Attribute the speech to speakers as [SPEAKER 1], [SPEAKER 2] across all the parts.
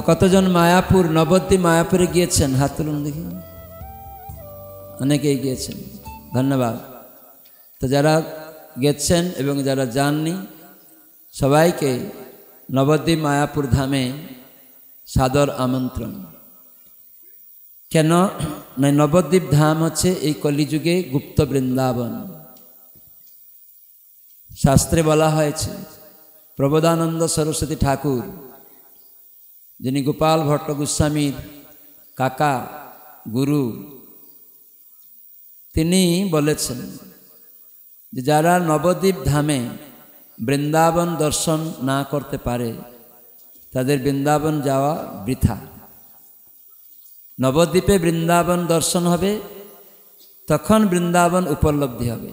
[SPEAKER 1] তো কতজন মায়াপুর নবদ্বীপ মায়াপুরে গিয়েছেন? হাত তুলুন দেখি। অনেকেই গিয়েছেন, ধন্যবাদ। তো যারা গেছেন এবং যারা যাননি সবাইকে নবদ্বীপ মায়াপুর ধামে সাদর আমন্ত্রণ। কেন না, নবদ্বীপ ধাম হচ্ছে এই কলিযুগে গুপ্ত বৃন্দাবন। শাস্ত্রে বলা হয়েছে প্রবোধানন্দ সরস্বতী ঠাকুর, যিনি গোপাল ভট্ট গোস্বামীর কাকা গুরু, তিনি বলেছেন যে যারা নবদ্বীপ ধামে বৃন্দাবন দর্শন না করতে পারে তাদের বৃন্দাবন যাওয়া বৃথা। নবদ্বীপে বৃন্দাবন দর্শন হবে, তখন বৃন্দাবন উপলব্ধি হবে।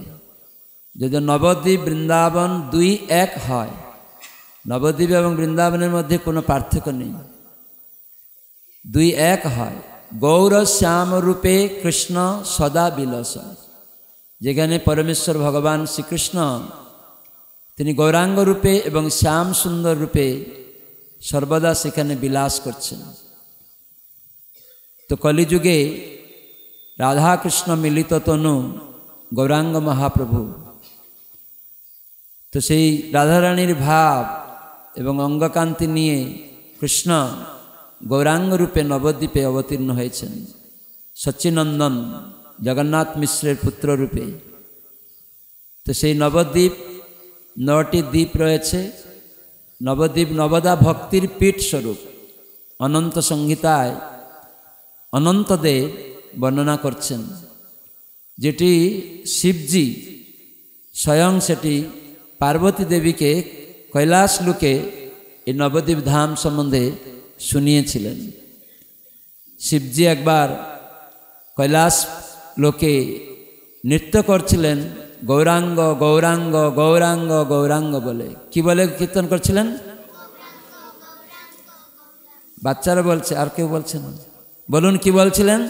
[SPEAKER 1] যদি নবদ্বীপ বৃন্দাবন দুই এক হয়, নবদ্বীপ এবং বৃন্দাবনের মধ্যে কোনো পার্থক্য নেই, দুই এক হয়। গৌর শ্যাম রূপে কৃষ্ণ সদা বিলস, যেখানে পরমেশ্বর ভগবান শ্রীকৃষ্ণ তিনি গৌরাঙ্গ রূপে এবং শ্যাম সুন্দর রূপে সর্বদা সেখানে বিলাস করছেন। তো কলিযুগে রাধাকৃষ্ণ মিলিত তনু গৌরাঙ্গ মহাপ্রভু, তো সেই রাধারানীর ভাব এবং অঙ্গকান্তি নিয়ে কৃষ্ণ গৌরাঙ্গ রূপে নবদ্বীপে অবতীর্ণ হয়েছেন, সচ্চিনন্দন জগন্নাথ মিশ্রের পুত্র রূপে। তো সেই নবদ্বীপ 9টি দ্বীপ রয়েছে। নবদ্বীপ নবদা ভক্তির পীঠ স্বরূপ। অনন্ত সংহিতায় অনন্তদেব বর্ণনা করছেন, যেটি শিবজি স্বয়ং সেটি পার্বতী দেবীকে কৈলাস লোকে এই নবদ্বীপ ধাম সম্বন্ধে শুনিয়েছিলেন। শিবজি একবার কৈলাস লোকে নৃত্য করছিলেন গৌরাঙ্গ গৌরাঙ্গ গৌরাঙ্গ গৌরাঙ্গ বলে। কি বলে কীর্তন করছিলেন? বাচ্চারা বলছে, আর কেউ বলছেন? বলুন কি বলছিলেন?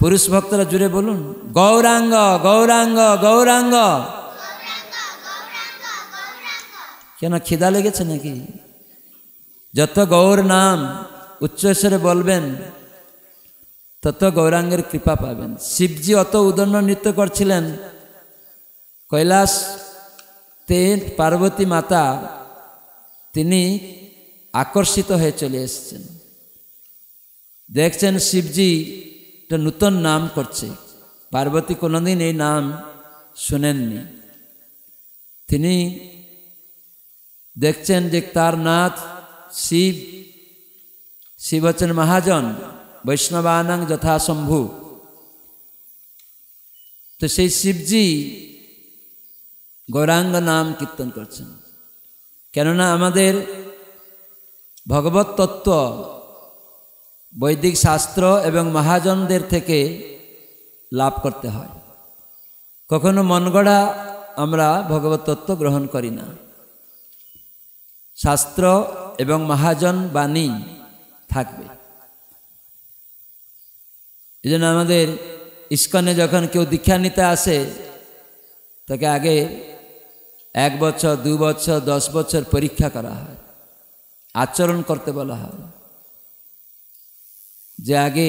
[SPEAKER 1] পুরুষ ভক্তরা জুড়ে বলুন, গৌরাঙ্গ গৌরাঙ্গ গৌরাঙ্গ। কেন খিদা লেগেছে নাকি? যত গৌর নাম উচ্চস্বরে বলবেন তত গৌরাঙ্গের কৃপা পাবেন। শিবজি অত উদণ্ড নৃত্য করছিলেন কৈলাস তে, পার্বতী মাতা তিনি আকর্ষিত হয়ে চলে এসেছেন। দেখছেন শিবজি একটা নূতন নাম করছে, পার্বতী কোনোদিন এই নাম শুনেননি। তিনি দেখছেন যে তার নাথ শিব, শিব হচ্ছেন মহাজন, বৈষ্ণবানাং যথাশম্ভু। তো সেই শিবজি গৌরাঙ্গ নাম কীর্তন করছেন। কেননা আমাদের ভগবত তত্ত্ব বৈদিক শাস্ত্র এবং মহাজনদের থেকে লাভ করতে হয়। কখনো মন গড়া আমরা ভগবত তত্ত্ব গ্রহণ করি না। শাস্ত্র এবং মহাজন বাণী থাকবে। এই জন্য আমাদের ইস্কনে যখন কেউ দীক্ষা নিতে আসে তাকে আগে 1 বছর 2 বছর 10 বছর পরীক্ষা করা হয়, আচরণ করতে বলা হয়, যে আগে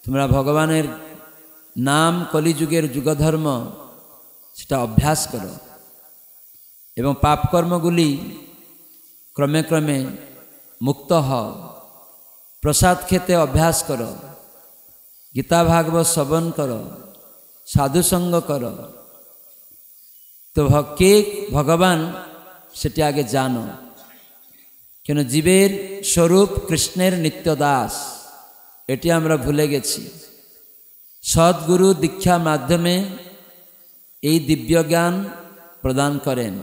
[SPEAKER 1] তোমরা ভগবানের নাম কলিযুগের যুগধর্ম সেটা অভ্যাস করো এবং পাপকর্মগুলি ক্রমে ক্রমে মুক্ত হও। প্রসাদ খেতে অভ্যাস করো, গীতা ভাগবত শ্রবণ করো, সাধুসঙ্গ করো। তো কে ভগবান সেটি আগে জানো। কেন জীবের স্বরূপ কৃষ্ণের নিত্য দাস, এটি আমরা ভুলে গেছি। সদ্গুরু দীক্ষা মাধ্যমে এই দিব্য জ্ঞান প্রদান করেন।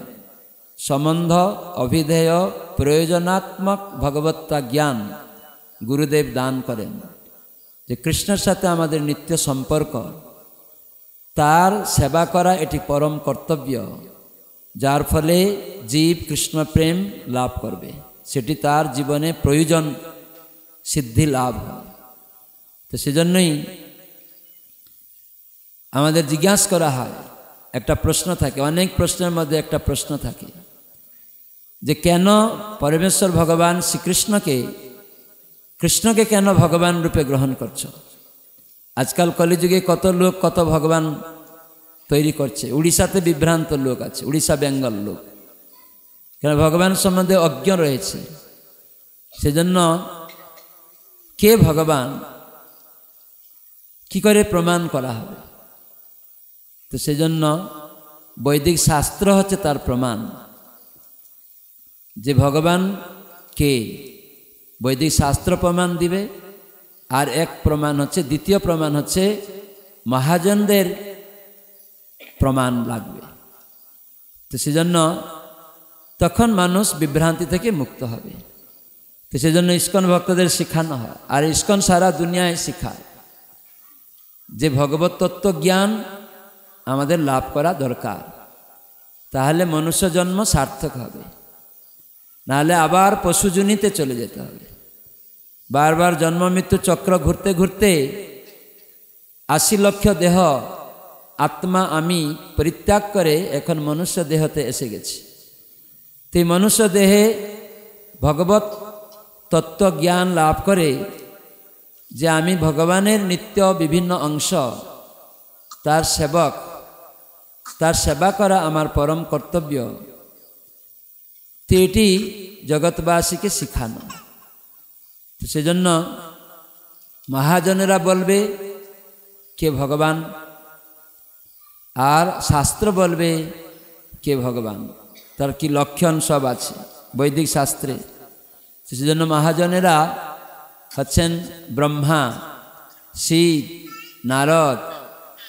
[SPEAKER 1] সম্বন্ধ অভিধেয় প্রয়োজনাত্মক ভগবত্তা জ্ঞান গুরুদেব দান করেন, যে কৃষ্ণের সাথে আমাদের নিত্য সম্পর্ক, তার সেবা করা এটি পরম কর্তব্য, যার ফলে জীব কৃষ্ণ প্রেম লাভ করবে, সেটি তার জীবনে প্রয়োজন সিদ্ধি লাভ হয়। তো সেজন্যই আমাদের জিজ্ঞাসা করা হয়, একটা প্রশ্ন থাকে, অনেক প্রশ্নের মধ্যে একটা প্রশ্ন থাকে যে কেন পরমেশ্বর ভগবান কৃষ্ণকে কেন ভগবান রূপে গ্রহণ করছো। আজকাল কলিযুগে কত লোক কত ভগবান তৈরি করছে। উড়িষ্যাতে বিভ্রান্ত লোক আছে, উড়িষ্যা বেঙ্গল লোক, কেন ভগবান সম্বন্ধে অজ্ঞ রয়েছে। সেজন্য কে ভগবান কি করে প্রমাণ করা হবে। তো সেজন্য বৈদিক শাস্ত্র হচ্ছে তার প্রমাণ যে ভগবান কে। বৈদিক শাস্ত্র প্রমাণ দিবে। আর এক প্রমাণ হচ্ছে, দ্বিতীয় প্রমাণ হচ্ছে মহাজনদের প্রমাণ লাগবে। তো সেজন্য তখন মানুষ বিভ্রান্তি থেকে মুক্ত হবে। তো সেজন্য ইস্কন ভক্তদের শেখানো হয়। আর ইস্কন সারা দুনিয়ায় শেখায় যে ভগবত তত্ত্ব জ্ঞান আমাদের লাভ করা দরকার, তাহলে মনুষ্য জন্ম সার্থক হবে। নাহলে আবার পশুজনিতে চলে যেতে হবে। বারবার জন্ম মৃত্যু চক্র ঘুরতে ঘুরতে 80 লক্ষ দেহ আত্মা আমি পরিত্যাগ করে এখন মনুষ্য দেহতে এসে গেছি। তো এই মনুষ্য দেহে ভগবত তত্ত্ব জ্ঞান লাভ করে যে আমি ভগবানের নিত্য বিভিন্ন অংশ, তার সেবক, তার সেবা করা আমার পরম কর্তব্য। তো এটি জগৎবাসীকে শিখানো। তো সেজন্য মহাজনেরা বলবে কে ভগবান, আর শাস্ত্র বলবে কে ভগবান, তার কি লক্ষণ সব আছে বৈদিক শাস্ত্রে। সেজন্য মহাজনেরা হচ্ছেন ব্রহ্মা, শিব, নারদ,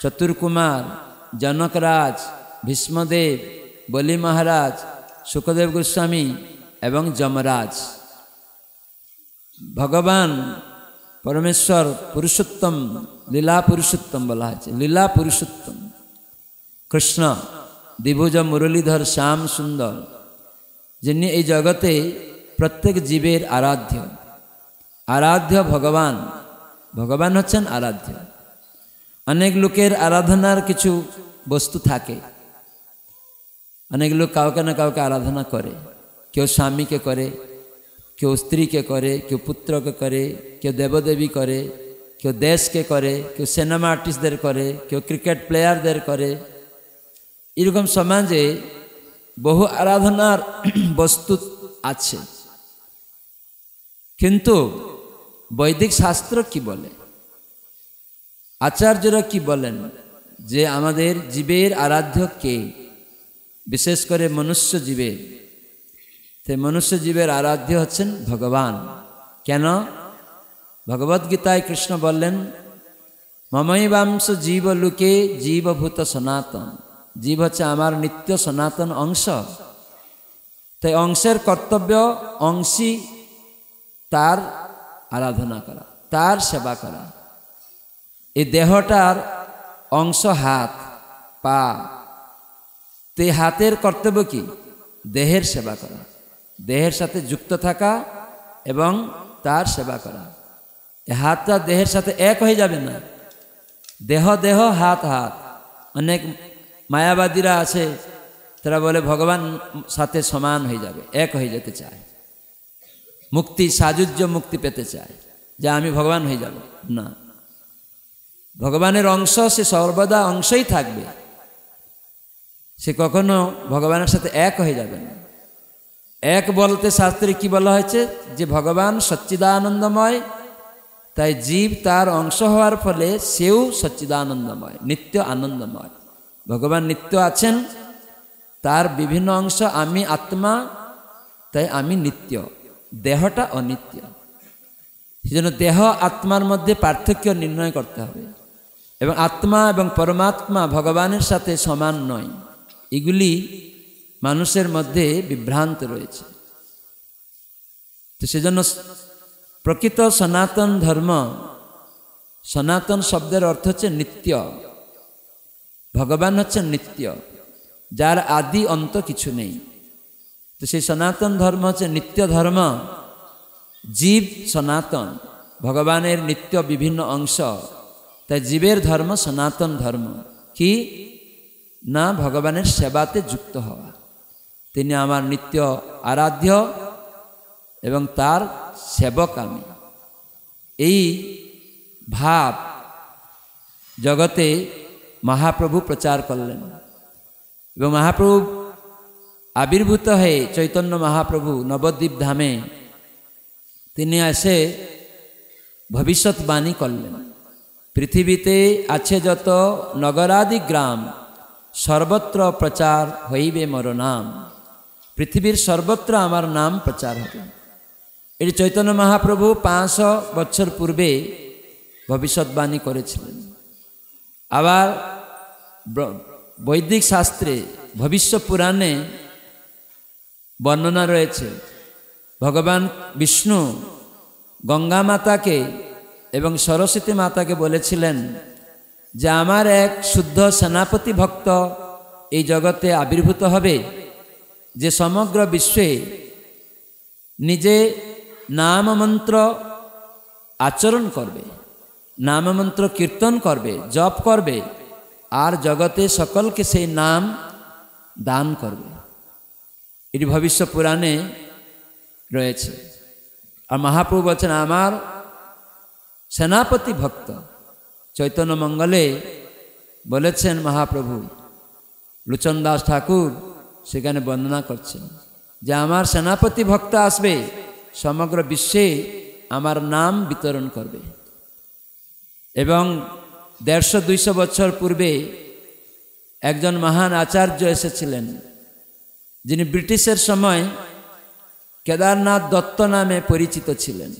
[SPEAKER 1] চতুর্কুমার, জনকরাজ, ভীষ্মদেব, বলি মহারাজ, সুখদেব গোস্বামী এবং যমরাজ। ভগবান পরমেশ্বর পুরুষোত্তম, লীলা পুরুষোত্তম বলা হয়েছে, লীলা পুরুষোত্তম কৃষ্ণ দ্বিভুজ মুরলীধর শ্যাম সুন্দর, যিনি এই জগতে প্রত্যেক জীবের আরাধ্য। আরাধ্য ভগবান, ভগবান হচ্ছেন আরাধ্য। অনেক লোকের আরাধনার কিছু বস্তু থাকে। অনেক লোক কাউকে না কাউকে আরাধনা করে। কেউ স্বামীকে করে, কেউ স্ত্রীকে করে, কেউ পুত্রকে করে, কেউ দেবদেবী করে, কেউ দেশকে করে, কেউ সিনেমা আর্টিস্টদের করে, কেউ ক্রিকেট প্লেয়ারদের করে। এরকম সমাজে বহু আরাধনার বস্তু আছে। কিন্তু বৈদিক শাস্ত্র কি বলে, আচার্যরা কি বলেন যে আমাদের জীবের আরাধ্য কে, বিশেষ করে মনুষ্য জীবের। তাই মনুষ্য জীবের আরাধ্য হচ্ছেন ভগবান। কেন? ভগবদ্গীতায় কৃষ্ণ বললেন মমৈবাংশ জীব লোকে জীবভূত সনাতন। জীব হচ্ছে আমার নিত্য সনাতন অংশ। তাই অংশের কর্তব্য অংশী তার আরাধনা করা, তার সেবা করা। এই দেহটার অংশ হাত, পা। তো এই হাতের কর্তব্য কি? দেহের সেবা করা, দেহের সাথে যুক্ত থাকা এবং তার সেবা করা। এই হাতটা দেহের সাথে এক হয়ে যাবে না। দেহ দেহ, হাত হাত। অনেক মায়াবাদীরা আছে, তারা বলে ভগবান সাথে সমান হয়ে যাবে, এক হয়ে যেতে চায়, মুক্তি সাযুজ্য মুক্তি পেতে চায়, যে আমি ভগবান হয়ে যাব। না, ভগবানের অংশ, সে সর্বদা অংশই থাকবে, সে কখনো ভগবানের সাথে এক হয়ে যাবে না। এক বলতে শাস্ত্রে কি বলা হয়েছে, যে ভগবান সচ্চিদানন্দময়, তাই জীব তার অংশ হওয়ার ফলে সেও সচ্চিদানন্দময়, নিত্য আনন্দময়। ভগবান নিত্য আছেন, তার বিভিন্ন অংশ, আমি আত্মা, তাই আমি নিত্য, দেহটা অনিত্য। সেজন্য দেহ আত্মার মধ্যে পার্থক্য নির্ণয় করতে হবে। এবং আত্মা এবং পরমাত্মা ভগবানের সাথে সমান নয়। এগুলি মানুষের মধ্যে বিভ্রান্ত রয়েছে। তো সেজন্য প্রকৃত সনাতন ধর্ম, সনাতন শব্দের অর্থ হচ্ছে নিত্য। ভগবান হচ্ছেন নিত্য, যার আদি অন্ত কিছু নেই। তো সেই সনাতন ধর্ম হচ্ছে নিত্য ধর্ম। জীব সনাতন, ভগবানের নিত্য বিভিন্ন অংশ, তাই জীবের ধর্ম সনাতন ধর্ম। কি না? ভগবানের সেবাতে যুক্ত হওয়া। তিনি আমার নিত্য আরাধ্য এবং তার সেবক আমি, এই ভাব জগতে মহাপ্রভু প্রচার করলেন। এবং মহাপ্রভু আবির্ভূত হয়ে চৈতন্য মহাপ্রভু নবদ্বীপ ধামে তিনি এসে ভবিষ্যৎবাণী করলেন, পৃথিবীতে আছে যত নগরাদি গ্রাম, সর্বত্র প্রচার হইবে মোর নাম। পৃথিবীর সর্বত্র আমার নাম প্রচার হবে। এটি চৈতন্য মহাপ্রভু 500 বছর পূর্বে ভবিষ্যৎবাণী করেছিলেন। আবার বৈদিক শাস্ত্রে ভবিষ্য পুরাণে বর্ণনা রয়েছে, ভগবান বিষ্ণু গঙ্গা মাতাকে এবং সরস্বতী মাতাকে বলেছিলেন যে আমার এক শুদ্ধ সেনাপতি ভক্ত এই জগতে আবির্ভূত হবে, যে সমগ্র বিশ্বে নিজে নামমন্ত্র আচরণ করবে, নামমন্ত্র কীর্তন করবে, জপ করবে, আর জগতে সকলকে সেই নাম দান করবে। এটি ভবিষ্য পুরাণে রয়েছে। আর মহাপ্রভু বলছেন আমার সেনাপতি ভক্ত। চৈতন্য মঙ্গলে বলেছেন মহাপ্রভু, লোচন দাস ঠাকুর সেখানে বর্ণনা করছেন যে আমার সেনাপতি ভক্ত আসবে, সমগ্র বিশ্বে আমার নাম বিতরণ করবে। এবং 150-200 বছর পূর্বে একজন মহান আচার্য এসেছিলেন, যিনি ব্রিটিশের সময় কেদারনাথ দত্ত নামে পরিচিত ছিলেন।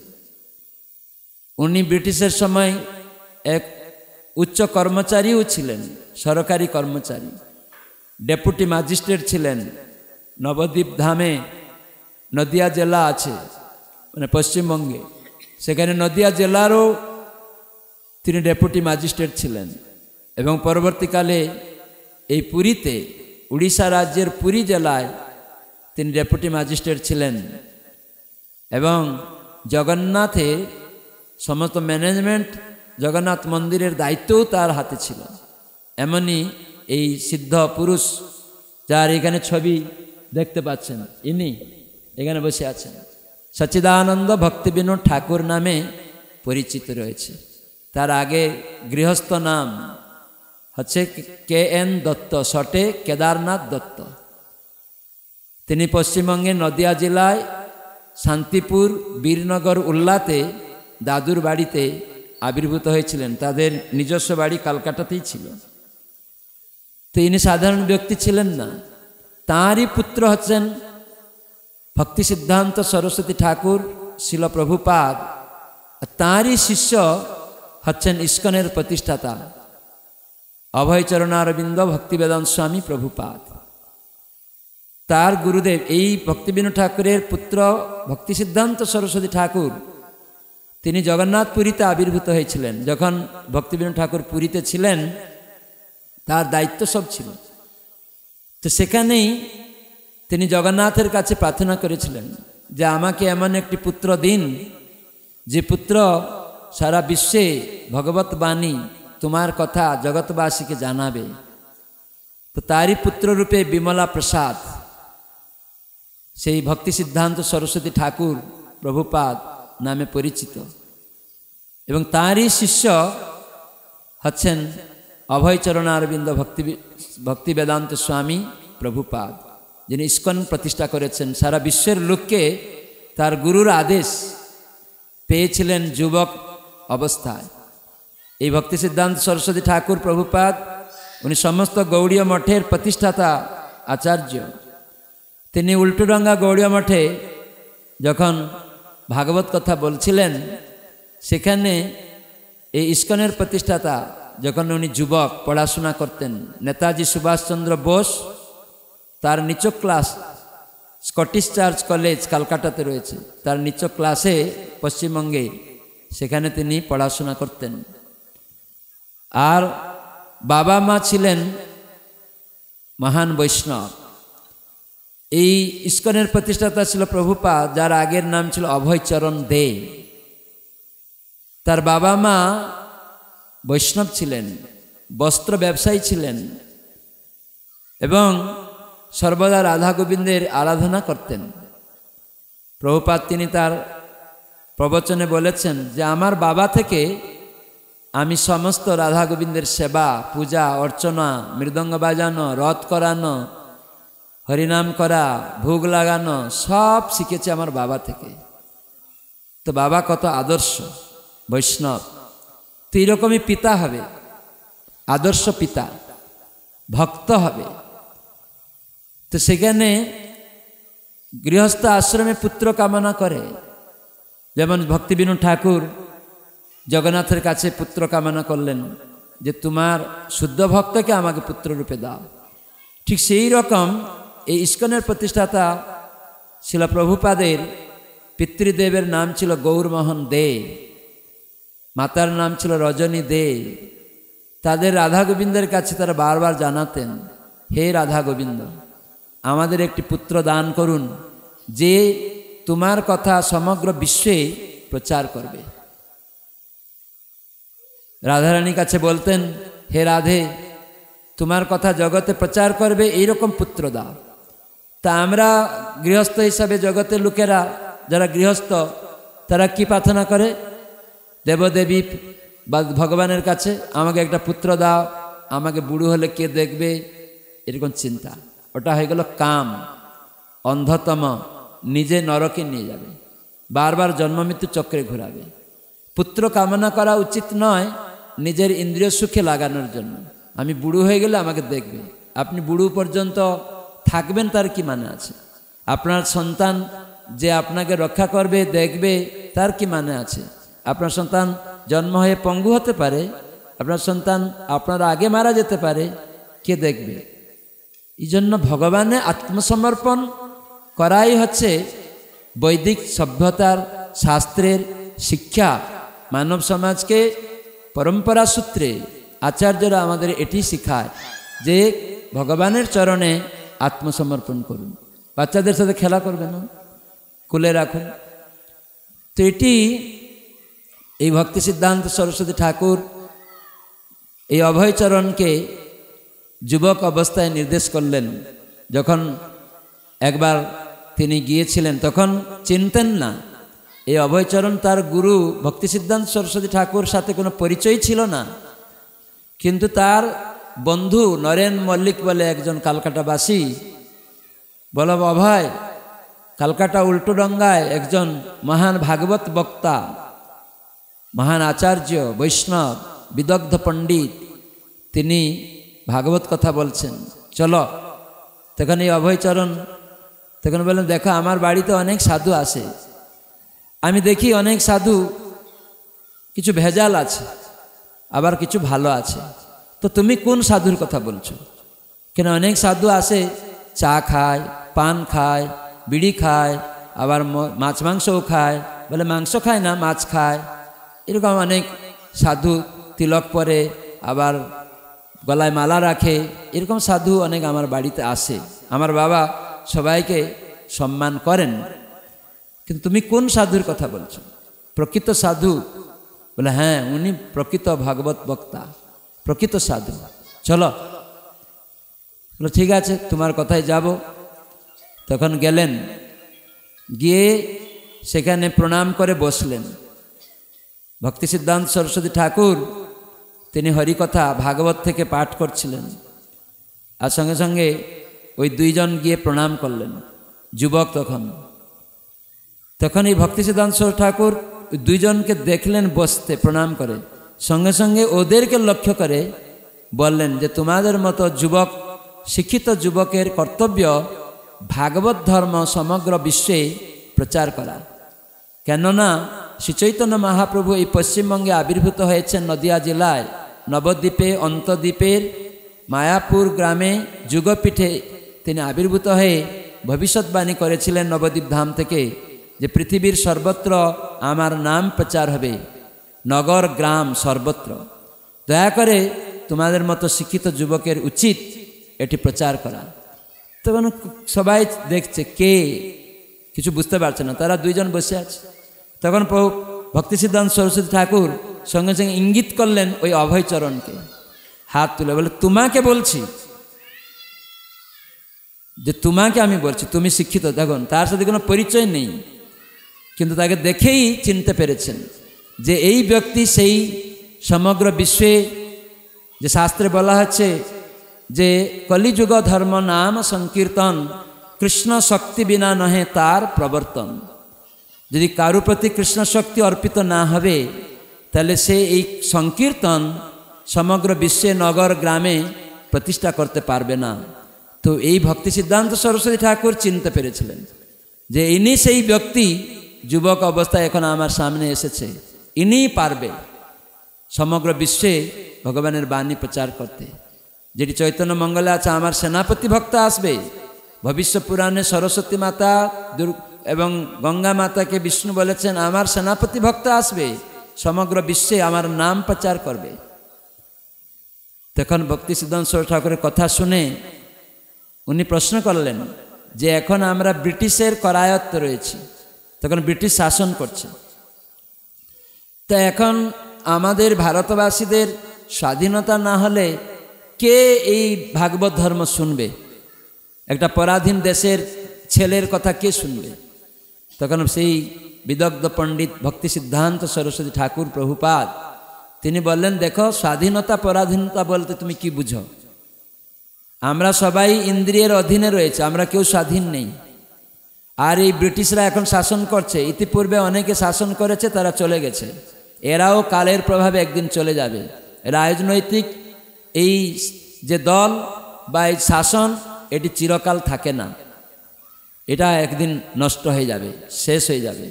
[SPEAKER 1] উনি ব্রিটিশের সময় এক উচ্চ কর্মচারীও ছিলেন, সরকারি কর্মচারী, ডেপুটি ম্যাজিস্ট্রেট ছিলেন। নবদ্বীপ ধামে নদিয়া জেলা আছে, মানে পশ্চিমবঙ্গে, সেখানে নদিয়া জেলারও তিনি ডেপুটি ম্যাজিস্ট্রেট ছিলেন। এবং পরবর্তীকালে এই পুরীতে, উড়িষ্যা রাজ্যের পুরী জেলায় তিনি ডেপুটি ম্যাজিস্ট্রেট ছিলেন। এবং জগন্নাথের সমস্ত ম্যানেজমেন্ট, জগন্নাথ মন্দিরের দায়িত্বও তার হাতে ছিল। এমনই এই সিদ্ধ পুরুষ, যার এখানে ছবি দেখতে পাচ্ছেন, ইনি এখানে বসে আছেন, সচ্চিদানন্দ ভক্তিবিনোদ ঠাকুর নামে পরিচিত রয়েছে। তার আগে গৃহস্থ নাম হচ্ছে KN দত্ত, শটে কেদারনাথ দত্ত। তিনি পশ্চিমবঙ্গের নদিয়া জেলায় শান্তিপুর বীরনগর উল্লাতে দাদুর বাড়িতে আবির্ভূত হয়েছিলেন। তাদের নিজস্ব বাড়ি কালকাটাতেই ছিল। তো ইনি সাধারণ ব্যক্তি ছিলেন না, তাঁরই পুত্র হচ্ছেন ভক্তি সিদ্ধান্ত সরস্বতী ঠাকুর শিল প্রভুপাদ। তাঁরই শিষ্য হচ্ছেন ইস্কনের প্রতিষ্ঠাতা অভয়চরণারবিন্দ ভক্তিবেদান্ত স্বামী প্রভুপাদ। তার গুরুদেব এই ভক্তিবিনোদ ঠাকুরের পুত্র ভক্তি সিদ্ধান্ত সরস্বতী ঠাকুর, তিনি জগন্নাথপুরীতে আবির্ভূত হয়েছিলেন। যখন ভক্তিবিনোদ ঠাকুর পুরীতে ছিলেন, তার দায়িত্ব সব ছিল। তো সেখানেই তিনি জগন্নাথের কাছে প্রার্থনা করেছিলেন যে আমাকে এমন একটি পুত্র দিন, যে পুত্র সারা বিশ্বে ভগবত বাণী তোমার কথা জগৎবাসীকে জানাবে। তো তারই পুত্ররূপে বিমলা প্রসাদ, সেই ভক্তি সিদ্ধান্ত সরস্বতী ঠাকুর প্রভুপাদ নামে পরিচিত। এবং তাঁরই শিষ্য হচ্ছেন অভয়চরণারবিন্দ ভক্তি বেদান্ত স্বামী প্রভুপাদ, যিনি ইস্কন প্রতিষ্ঠা করেছেন। সারা বিশ্বের লোককে তার গুরুর আদেশ পেয়েছিলেন যুবক অবস্থায়। এই ভক্তি সিদ্ধান্ত সরস্বতী ঠাকুর প্রভুপাদ, উনি সমস্ত গৌড়ীয় মঠের প্রতিষ্ঠাতা আচার্য। তিনি উল্টুডাঙ্গা গৌড়ীয় মঠে যখন ভাগবত কথা বলছিলেন, সেখানে এই ইস্কনের প্রতিষ্ঠাতা, যখন উনি যুবক পড়াশোনা করতেন, নেতাজি সুভাষচন্দ্র বোস তার নিচক ক্লাস স্কটিশ চার্চ কলেজ কলকাতাতে রয়েছে, তার নিচক ক্লাসে পশ্চিমবঙ্গে, সেখানে তিনি পড়াশোনা করতেন। আর বাবা মা ছিলেন মহান বৈষ্ণব। এই ইস্কনের প্রতিষ্ঠাতা ছিল প্রভুপাদ, যার আগের নাম ছিল অভয়চরণ দে। তার বাবা মা বৈষ্ণব ছিলেন, বস্ত্র ব্যবসায়ী ছিলেন এবং সর্বদা রাধা গোবিন্দের আরাধনা করতেন। প্রভুপাদ তিনি তার প্রবচনে বলেছেন যে আমার বাবা থেকে আমি সমস্ত রাধা গোবিন্দের সেবা, পূজা, অর্চনা, মৃদঙ্গ বাজানো, রথ করানো, হরিনাম করা, ভোগ লাগানো সব শিখেছি আমার বাবা থেকে। তো বাবা কত আদর্শ বৈষ্ণব, তো এরকমই পিতা হবে, আদর্শ পিতা, ভক্ত হবে। তো সেখানে গৃহস্থ আশ্রমে পুত্র কামনা করে, যেমন ভক্তিবিনোদ ঠাকুর জগন্নাথের কাছে পুত্র কামনা করলেন যে তোমার শুদ্ধ ভক্তকে আমাকে পুত্র রূপে দাও। ঠিক সেই রকম এই ইস্কনের প্রতিষ্ঠাতা ছিল প্রভুপাদের পিতৃদেবের নাম ছিল গৌরমোহন দে, মাতার নাম ছিল রজনী দে। তাদের রাধা গোবিন্দের কাছে তারা বারবার জানাতেন, হে রাধা গোবিন্দ, আমাদের একটি পুত্র দান করুন যে তোমার কথা সমগ্র বিশ্বে প্রচার করবে। রাধারানীর কাছে বলতেন, হে রাধে, তোমার কথা জগতে প্রচার করবে এইরকম পুত্র দাও। তা আমরা গৃহস্থ হিসাবে জগতের লোকেরা যারা গৃহস্থ তারা কি প্রার্থনা করে? দেবদেবী বা ভগবানের কাছে আমাকে একটা পুত্র দাও, আমাকে বুড়ো হলে কে দেখবে, এরকম চিন্তা। ওটা হয়ে গেল কাম, অন্ধতম, নিজে নরকে নিয়ে যাবে, বারবার জন্মমৃত্যু চক্রে ঘোরাবে। পুত্র কামনা করা উচিত নয় নিজের ইন্দ্রিয় সুখে লাগানোর জন্য। আমি বুড়ো হয়ে গেলে আমাকে দেখবে, আপনি বুড়ো পর্যন্ত থাকবেন তার কি মানে আছে? আপনার সন্তান যে আপনাকে রক্ষা করবে, দেখবে, তার কি মানে আছে? আপনার সন্তান জন্ম হয়ে পঙ্গু হতে পারে, আপনার সন্তান আপনার আগে মারা যেতে পারে, কে দেখবে? এই জন্য ভগবানে আত্মসমর্পণ করাই হচ্ছে বৈদিক সভ্যতার শাস্ত্রের শিক্ষা। মানব সমাজকে পরম্পরা সূত্রে আচার্যরা আমাদের এটি শিখায় যে ভগবানের চরণে আত্মসমর্পণ করুন। বাচ্চাদের সাথে খেলা করবে না, কুলে রাখুন। তো এটি এই ভক্তি সিদ্ধান্ত সরস্বতী ঠাকুর এই অভয়চরণকে যুবক অবস্থায় নির্দেশ করলেন। যখন একবার তিনি গিয়েছিলেন তখন চিনতেন না এই অভয়চরণ তার গুরু ভক্তি সিদ্ধান্ত সরস্বতী ঠাকুর সাথে কোনো পরিচয় ছিল না। কিন্তু তার বন্ধু নরেন মল্লিক বলে একজন কালকাটাবাসী বল, অভয় কালকাটা উল্টোডঙ্গায় একজন মহান ভাগবত বক্তা, মহান আচার্য, বৈষ্ণব, বিদগ্ধ পণ্ডিত, তিনি ভাগবত কথা বলছেন, চলো। তখন এই অভয়চরণ তখন বললেন, দেখো আমার বাড়িতে অনেক সাধু আসে, আমি দেখি অনেক সাধু কিছু ভেজাল আছে, আবার কিছু ভালো আছে। তো তুমি কোন সাধুর কথা বলছো? কেন অনেক সাধু আসে, চা খায়, পান খায়, বিড়ি খায়, আবার মাছ মাংসও খায়। বলে মাংস খায় না, মাছ খায়। এরকম অনেক সাধু তিলক পরে, আবার গলায় মালা রাখে, এরকম সাধু অনেক আমার বাড়িতে আসে। আমার বাবা সবাইকে সম্মান করেন, কিন্তু তুমি কোন সাধুর কথা বলছো? প্রকৃত সাধু? বলে হ্যাঁ, উনি প্রকৃত ভাগবত বক্তা, প্রকৃত সাধু, চলো। বলে ঠিক আছে, তোমার কথায় যাব। তখন গেলেন, গিয়ে সেখানে প্রণাম করে বসলেন। ভক্তি সিদ্ধান্ত সরস্বতী ঠাকুর তিনি হরিকথা ভাগবত থেকে পাঠ করছিলেন, আর সঙ্গে সঙ্গে ওই দুইজন গিয়ে প্রণাম করলেন, যুবক তখন এই ভক্তি সিদ্ধান্ত ঠাকুর দুইজনকে দেখলেন বসতে প্রণাম করে, সঙ্গে সঙ্গে ওদেরকে লক্ষ্য করে বললেন যে তোমাদের মতো যুবক, শিক্ষিত যুবকের কর্তব্য ভাগবত ধর্ম সমগ্র বিশ্বে প্রচার করা। কেননা শ্রী চৈতন্য মহাপ্রভু এই পশ্চিমবঙ্গে আবির্ভূত হয়েছেন নদিয়া জেলায় নবদ্বীপে, অন্তদ্বীপের মায়াপুর গ্রামে যুগপীঠে তিনি আবির্ভূত হয়ে ভবিষ্যৎবাণী করেছিলেন নবদ্বীপ ধাম থেকে যে পৃথিবীর সর্বত্র আমার নাম প্রচার হবে, নগর গ্রাম সর্বত্র। দয়া করে তোমাদের মতো শিক্ষিত যুবকের উচিত এটি প্রচার করা। তখন সবাই দেখছে, কে কিছু বুঝতে পারছে না, তারা দুইজন বসে আছে। তখন ভক্তি সিদ্ধান্ত সরস্বতী ঠাকুর সঙ্গে সঙ্গে ইঙ্গিত করলেন ওই অভয়চরণকে, হাত তুলে বলে, তোমাকে বলছি, যে তোমাকে আমি বলছি, তুমি শিক্ষিত। দেখুন তার সাথে কোনো পরিচয় নেই, কিন্তু তাকে দেখেই চিনতে পেরেছেন যে এই ব্যক্তি সেই সমগ্র বিশ্বে যে শাস্ত্রে বলা হচ্ছে যে কলিযুগ ধর্ম নাম সংকীর্তন কৃষ্ণ শক্তি বিনা নহে তার প্রবর্তন। যদি কারু প্রতি কৃষ্ণ শক্তি অর্পিত না হবে তাহলে সে এই সংকীর্তন সমগ্র বিশ্বে নগর গ্রামে প্রতিষ্ঠা করতে পারবে না। তো এই ভক্তি সিদ্ধান্ত সরস্বতী ঠাকুর চিনতে পেরেছিলেন যে ইনি সেই ব্যক্তি, যুবক অবস্থায় এখন আমার সামনে এসেছে, ইনিই পারবে সমগ্র বিশ্বে ভগবানের বাণী প্রচার করতে। যেটি চৈতন্য মঙ্গলে আছে, আমার সেনাপতি ভক্ত আসবে। ভবিষ্য পুরাণে সরস্বতী মাতা এবং গঙ্গা মাতাকে বিষ্ণু বলেছেন আমার সেনাপতি ভক্ত আসবে, সমগ্র বিশ্বে আমার নাম প্রচার করবে। তখন ভক্তি সিদ্ধান্ত সরস্বতী ঠাকুরের কথা শুনে উনি প্রশ্ন করলেন যে এখন আমরা ব্রিটিশের করায়ত্ত রয়েছি, তখন ব্রিটিশ শাসন করছে, তো এখন আমাদের ভারতবাসীদের স্বাধীনতা না হলে কে এই ভাগবত ধর্ম শুনবে? একটা পরাধীন দেশের ছেলের কথা কে শুনবে? তখন সেই বিদগ্ধ পণ্ডিত ভক্তি সিদ্ধান্ত সরস্বতী ঠাকুর প্রভুপাদ তিনি বললেন, দেখো স্বাধীনতা পরাধীনতা বলতে তুমি কি বুঝো? আমরা সবাই ইন্দ্রিয়ের অধীনে রয়েছে, আমরা কেউ স্বাধীন নেই। আর এই ব্রিটিশরা এখন শাসন করছে, ইতিপূর্বে অনেকে শাসন করেছে, তারা চলে গেছে, এরাও কালের প্রভাবে একদিন চলে যাবে। রাজনৈতিক এই যে দল বা এই শাসন এটি চিরকাল থাকে না, এটা একদিন নষ্ট হয়ে যাবে, শেষ হয়ে যাবে।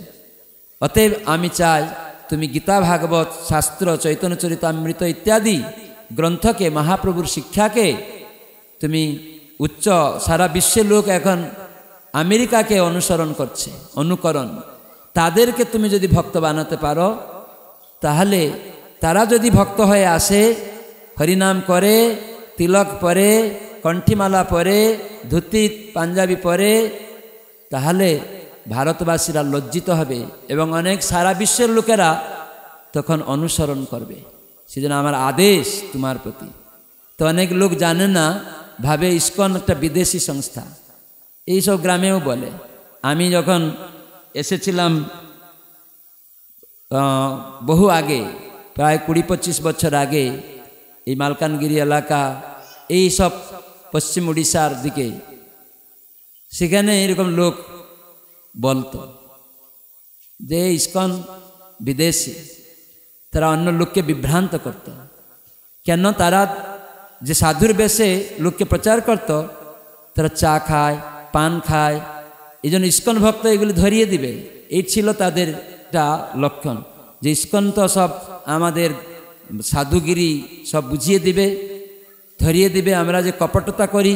[SPEAKER 1] অতএব আমি চাই তুমি গীতা ভাগবত শাস্ত্র চৈতন্য চরিতামৃত ইত্যাদি গ্রন্থকে, মহাপ্রভুর শিক্ষাকে তুমি উচ্চ, সারা বিশ্বের লোক এখন আমেরিকাকে অনুসরণ করছে, অনুকরণ, তাদেরকে তুমি যদি ভক্ত বানাতে পারো তাহলে তারা যদি ভক্ত হয়ে আসে, হরিনাম করে, তিলক পরে, কণ্ঠিমালা পরে, ধুতি পাঞ্জাবি পরে, তাহলে ভারতবাসীরা লজ্জিত হবে এবং অনেক সারা বিশ্বের লোকেরা তখন অনুসরণ করবে। সেজন্য আমার আদেশ তোমার প্রতি। তো অনেক লোক জানে না, ভাবে ইসকন একটা বিদেশি সংস্থা, এইসব গ্রামেও বলে। আমি যখন এসেছিলাম বহু আগে, প্রায় 20-25 বছর আগে, এই মালকানগিরি এলাকা, এই সব পশ্চিম উড়িষ্যার দিকে, সেখানে এরকম লোক বলতো যে ইসকন বিদেশি, তারা অন্য লোককে বিভ্রান্ত করত। কেন? তারা যে সাধুর বেশে লোককে প্রচার করত, তারা চা খায়, পান খায়, এই জন্য ইসকন ভক্ত এগুলি ধরিয়ে দিবে, এই ছিল তাদের একটা লক্ষণ, যে ইসকন তো সব আমাদের সাধুগিরি সব বুঝিয়ে দিবে, ধরিয়ে দিবে। আমরা যে কপটতা করি,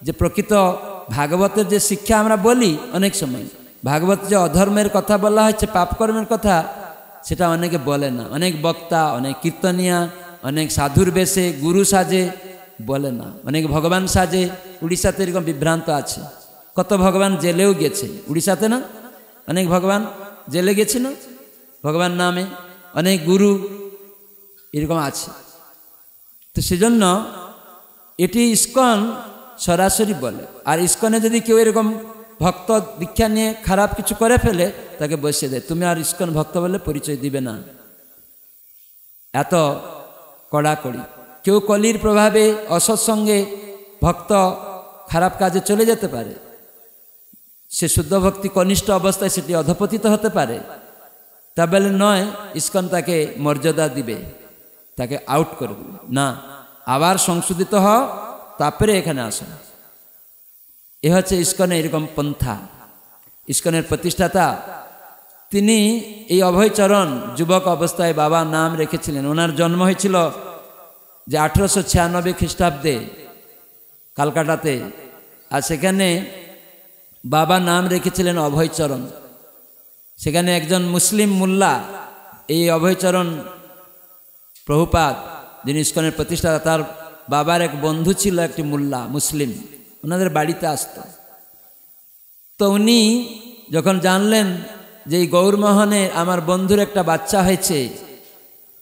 [SPEAKER 1] যে প্রকৃত ভাগবতের যে শিক্ষা আমরা বলি, অনেক সময় ভাগবত যে অধর্মের কথা বলা হচ্ছে, পাপকর্মের কথা, সেটা অনেকে বলে না। অনেক বক্তা, অনেক কীর্তনিয়া, অনেক সাধুর বেশে গুরু সাজে, বলে না। অনেক ভগবান সাজে। উড়িষ্যাতে এরকম বিভ্রান্ত আছে, কত ভগবান জেলেও গেছে উড়িষ্যাতে, না? অনেক ভগবান জেলে গেছে না ভগবান নামে, অনেক গুরু এরকম আছে। তো সেজন্য এটি ইসকন সরাসরি বলে। আর ইসকনে যদি কেউ এরকম ভক্ত দীক্ষা নিয়ে খারাপ কিছু করে ফেলে, তাকে বসিয়ে দেয়, তুমি আর ইসকন ভক্ত বলে পরিচয় দিবে না, এত কড়াকড়ি। কেউ কলির প্রভাবে অসৎসঙ্গে ভক্ত খারাপ কাজে চলে যেতে পারে, সে শুদ্ধ ভক্তি কনিষ্ঠ অবস্থায় সেটি অধপতিত হতে পারে, তা বলে নয় ইসকন তাকে মর্যাদা দিবে, তাকে আউট করে দেবে না, আবার সংশোধিত হও, তারপরে এখানে আসো। এ হচ্ছে ইসকনের এরকম পন্থা। ইসকনের প্রতিষ্ঠাতা তিনি এই অভয়চরণ যুবক অবস্থায় বাবা নাম রেখেছিলেন। ওনার জন্ম হয়েছিল যে 1896 খ্রিস্টাব্দে কালকাটাতে, আর সেখানে বাবা নাম রেখেছিলেন অভয়চরণ। সেখানে একজন মুসলিম মোল্লা, এই অভয়চরণ প্রভুপাদ যিনি ইসকনের প্রতিষ্ঠাতা, তার বাবার এক বন্ধু ছিল একটি মোল্লা মুসলিম, ওনাদের বাড়িতে আসতো। তো উনি যখন জানলেন যে এই গৌরমোহনে আমার বন্ধুর একটা বাচ্চা হয়েছে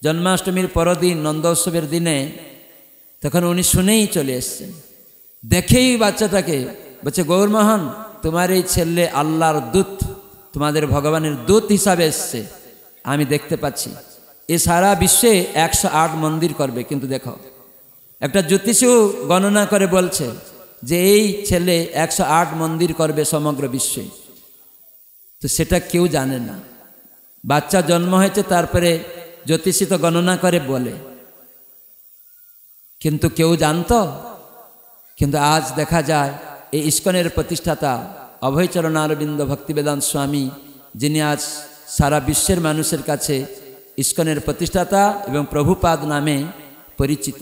[SPEAKER 1] জন্মাষ্টমীর পরদিন নন্দোৎসবের দিনে, তখন উনি শুনেই চলে এসছেন। দেখেই বাচ্চাটাকে বলছে, গৌরমোহন তোমার এই ছেলে আল্লাহর দূত, তোমাদের ভগবানের দূত হিসাবে এসছে, আমি দেখতে পাচ্ছি। এ সারা বিশ্বে 108 মন্দির করবে। কিন্তু দেখো, একটা জ্যোতিষীও গণনা করে বলছে যে এই ছেলে 108 মন্দির করবে সমগ্র বিশ্বে। তো সেটা কেউ জানে না। বাচ্চা জন্ম হয়েছে, তারপরে জ্যোতিষী তো গণনা করে বলে, কিন্তু কেউ জানতো? কিন্তু আজ দেখা যায় এই ইস্কনের প্রতিষ্ঠাতা অভয়চরণ অরবিন্দ ভক্তিবেদান্ত স্বামী, যিনি আজ সারা বিশ্বের মানুষের কাছে ইস্কনের প্রতিষ্ঠাতা এবং প্রভুপাদ নামে পরিচিত।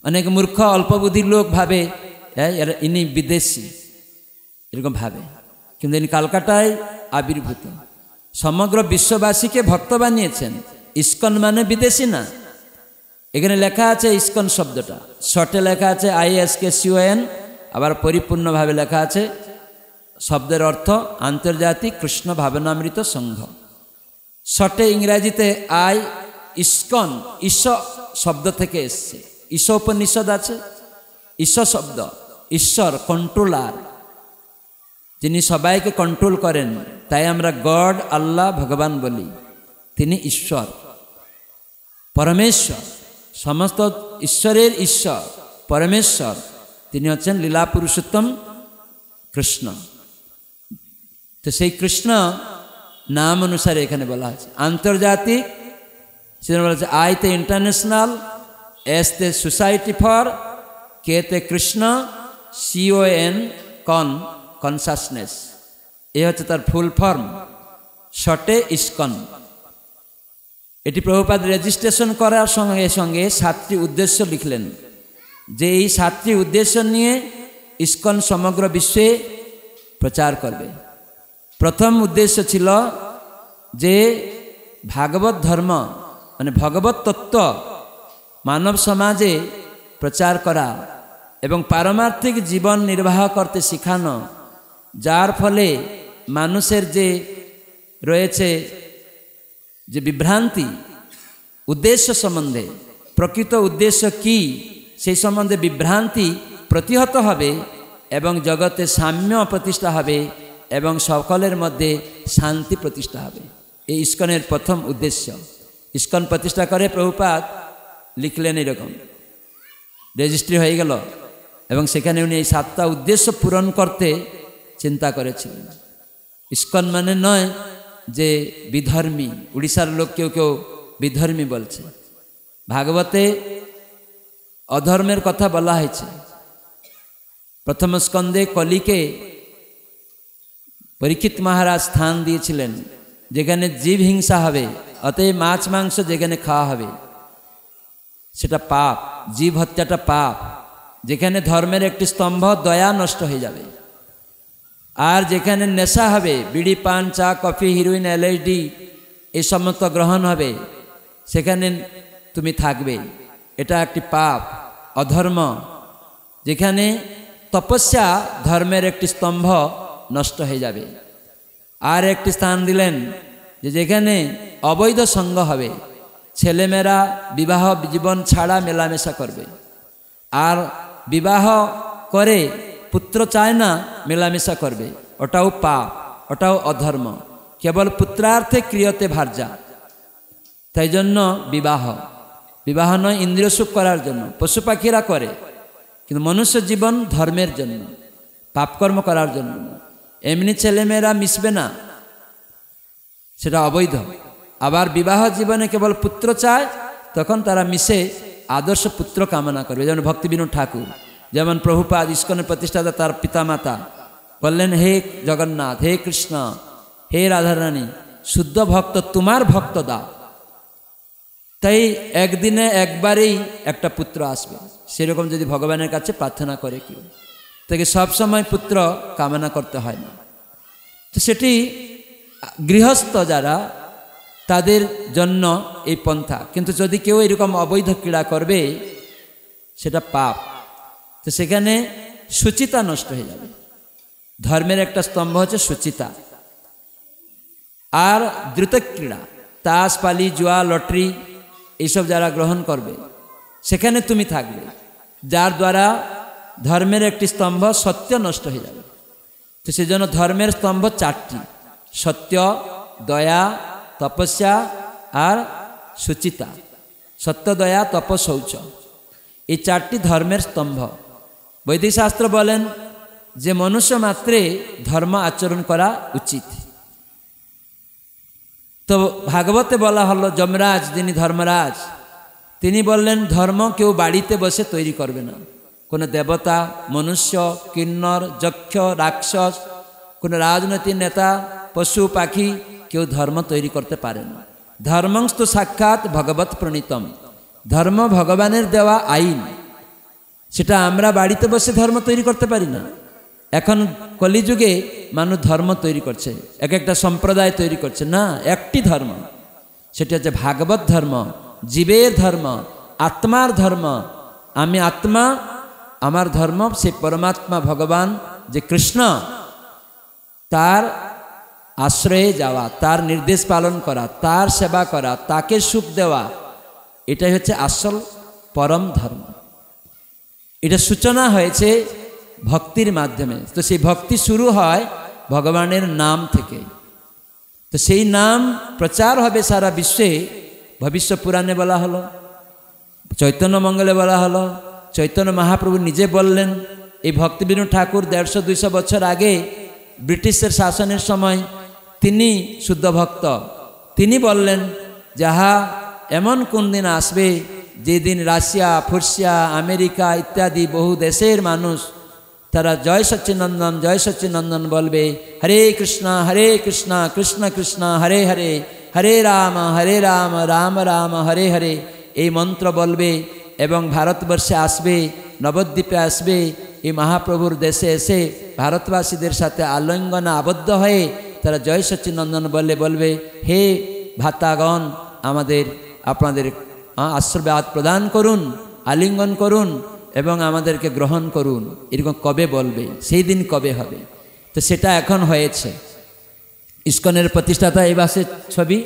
[SPEAKER 1] অনেক মূর্খ অল্পবুদ্ধির লোক ভাবে ইনি বিদেশি, এরকম ভাবে, কিন্তু ইনি কলকাতায় আবির্ভূত। সমগ্র বিশ্ববাসীকে ভক্ত বানিয়েছেন। ইস্কন মানে বিদেশি না। এখানে লেখা আছে ইস্কন শব্দটা, শর্টে লেখা আছে ISKCON, আবার পরিপূর্ণভাবে লেখা আছে শব্দের অর্থ আন্তর্জাতিক কৃষ্ণ ভাবনামৃত সংঘ। শর্টে ইংরাজিতে ইস্কন, ঈশ্বর শব্দ থেকে এসছে। ঈশ্বর উপনিষদ আছে, ঈশ্বর শব্দ, ঈশ্বর কন্ট্রোলার, যিনি সবাইকে কন্ট্রোল করেন, তাই আমরা গড, আল্লাহ, ভগবান বলি। তিনি ঈশ্বর, পরমেশ্বর, সমস্ত ঈশ্বরের ঈশ্বর পরমেশ্বর। তিনি হচ্ছেন লীলা পুরুষোত্তম কৃষ্ণ। তো সেই কৃষ্ণ নাম অনুসারে এখানে বলা আছে আন্তর্জাতিক, সেখানে বলা আছে আইতে ইন্টারন্যাশনাল, এসতে সোসাইটি ফর, কেতে কৃষ্ণ, CON কনসাসনেস। এ হচ্ছে তার ফুল ফর্ম, শর্টে ইস্কন। এটি প্রভুপাদ রেজিস্ট্রেশন করার সঙ্গে সঙ্গে 7টি উদ্দেশ্য লিখলেন, যে এই 7টি উদ্দেশ্য নিয়ে ইস্কন সমগ্র বিশ্বে প্রচার করবে। প্রথম উদ্দেশ্য ছিল যে ভাগবত ধর্ম মানে ভগবত তত্ত্ব মানব সমাজে প্রচার করা এবং পারমার্থিক জীবন নির্বাহ করতে শেখানো, যার ফলে মানুষের যে রয়েছে যে বিভ্রান্তি উদ্দেশ্য সম্বন্ধে, প্রকৃত উদ্দেশ্য কি সেই সম্বন্ধে বিভ্রান্তি প্রতিহত হবে এবং জগতে সাম্য প্রতিষ্ঠা হবে এবং সকলের মধ্যে শান্তি প্রতিষ্ঠা হবে। এই ইস্কনের প্রথম উদ্দেশ্য। ইস্কন প্রতিষ্ঠা করে প্রভুপাদ লিখলেন, এরকম রেজিস্ট্রি হয়ে গেল এবং সেখানে উনি এই 7টা উদ্দেশ্য পূরণ করতে চিন্তা করেছিলেন। ইস্কন মানে নয় যে বিধর্মী, উড়িষ্যার লোক কেউ কেউ বিধর্মী বলছে। ভাগবতে অধর্মের কথা বলা হয়েছে। প্রথম স্কন্ধে কলিকে পরীক্ষিত মহারাজ স্থান দিয়েছিলেন, যেখানে জীব হিংসা হবে, অতএব মাছ মাংস যেখানে খাওয়া হবে সেটা পাপ, জীব হত্যাটা পাপ। যেখানে ধর্মের একটি স্তম্ভ, দয়া নষ্ট হয়ে যাবে। আর যেখানে নেশা হবে, বিড়ি, পান, চা, কফি, হিরোইন, LSD এই সমস্ত গ্রহণ হবে, সেখানে তুমি থাকবে, এটা একটি পাপ, অধর্ম। যেখানে তপস্যা, ধর্মের একটি স্তম্ভ নষ্ট হয়ে যাবে। আর একটি স্থান দিলেন যে যেখানে অবৈধ সঙ্গ হবে, ছেলেমেয়েরা বিবাহ জীবন ছাড়া মেলামেশা করবে, আর বিবাহ করে পুত্র চায় না মেলামেশা করবে, ওটাও পাপ, ওটাও অধর্ম। কেবল পুত্রার্থে ক্রিয়তে ভার্যা। তাই জন্য বিবাহ নয় ইন্দ্রিয় সুখ করার জন্য, পশু পাখিরা করে, কিন্তু মনুষ্য জীবন ধর্মের জন্য, পাপকর্ম করার জন্য। এমনি ছেলেমেয়েরা মিশবে না, সেটা অবৈধ। আবার বিবাহ জীবনে কেবল পুত্র চায়, তখন তারা মিশে আদর্শ পুত্র কামনা করবে। যেমন ভক্তিবিনোদ ঠাকুর, যেমন প্রভুপাদ ইস্কনের প্রতিষ্ঠাতা, তার পিতামাতা বললেন, হে জগন্নাথ, হে কৃষ্ণ, হে রাধারানী, শুদ্ধ ভক্ত তোমার ভক্ত দাও। তাই একদিনে একবারেই একটা পুত্র আসবে, সেরকম যদি ভগবানের কাছে প্রার্থনা করে কেউ, তাকে সবসময় পুত্র কামনা করতে হয় না। তো সেটি গৃহস্থ যারা, তাদের জন্য এই পন্থা। কিন্তু যদি কেউ এরকম অবৈধ ক্রীড়া করবে, সেটা পাপ। তো সেখানে সুচিতা নষ্ট হয়ে যাবে। ধর্মের একটা স্তম্ভ হচ্ছে সুচিতা। আর দ্রুত ক্রীড়া, তাস, পালি, জুয়া, লটারি এইসব যারা গ্রহণ করবে, সেখানে তুমি থাকবে, যার দ্বারা ধর্মের একটি স্তম্ভ সত্য নষ্ট হয়ে যাবে। তো সেজন্য ধর্মের স্তম্ভ 4টি। সত্য, দয়া, তপস্যা আর সুচিতা। সত্য, দয়া, তপ, শৌচ, এই চারটি ধর্মের স্তম্ভ। বৈদিক শাস্ত্র বলেন যে মনুষ্য মাত্রে ধর্ম আচরণ করা উচিত। তো ভাগবতে বলা হলো যমরাজ, যিনি ধর্মরাজ, তিনি বললেন ধর্ম কেউ বাড়িতে বসে তৈরি করবে না। কোনো দেবতা, মনুষ্য, কিন্নর, যক্ষ, রাক্ষস, কোনো রাজনৈতিক নেতা, পশু পাখি কেউ ধর্ম তৈরি করতে পারে না। ধর্মংস্তু সাক্ষাৎ ভগবত প্রণীতম, ধর্ম ভগবানের দেওয়া আইন, সেটা আমরা বাড়িতে বসে ধর্ম তৈরি করতে পারি না। এখন কলিযুগে মানুষ ধর্ম তৈরি করছে, এক একটা সম্প্রদায় তৈরি করছে, না, একটি ধর্ম, সেটা হচ্ছে ভাগবত ধর্ম, জীবের ধর্ম, আত্মার ধর্ম। আমি আত্মা, আমার ধর্ম সে পরমাত্মা ভগবান যে কৃষ্ণ, তার আশ্রয়ে যাওয়া, তার নির্দেশ পালন করা, তার সেবা করা, তাকে সুখ দেওয়া, এটাই হচ্ছে আসল পরম ধর্ম। এটা সূচনা হয়েছে ভক্তির মাধ্যমে। তো সেই ভক্তি শুরু হয় ভগবানের নাম থেকে। তো সেই নাম প্রচার হবে সারা বিশ্বে। ভবিষ্য পুরাণে বলা হলো, চৈতন্য মঙ্গলে বলা হলো, চৈতন্য মহাপ্রভু নিজে বললেন। এই ভক্তিবিনোদ ঠাকুর 150-200 বছর আগে ব্রিটিশের শাসনের সময় তিনি শুদ্ধ ভক্ত, তিনি বললেন যাহা এমন কোন দিন আসবে যেদিন রাশিয়া, ফুরসিয়া, আমেরিকা ইত্যাদি বহু দেশের মানুষ তারা জয় সচ্চিনন্দন, জয় সচ্চিনন্দন বলবে, হরে কৃষ্ণ কৃষ্ণ কৃষ্ণ হরে হরে, হরে রাম রাম রাম হরে হরে, এই মন্ত্র বলবে এবং ভারতবর্ষে আসবে, নবদ্বীপে আসবে, এই মহাপ্রভুর দেশে এসে ভারতবাসীদের সাথে আলিঙ্গনে আবদ্ধ হয়ে তারা জয় সচ্চিনন্দন বললে বলবে, হে ভাতাগণ, আপনাদের আশীর্বাদ প্রদান করুন, আলিঙ্গন করুন এবং আমাদেরকে গ্রহণ করুন। এরকম কবে বলবে, সেই দিন কবে হবে? তো সেটা এখন হয়েছে। ইস্কনের প্রতিষ্ঠাতা এই বাসের ছবি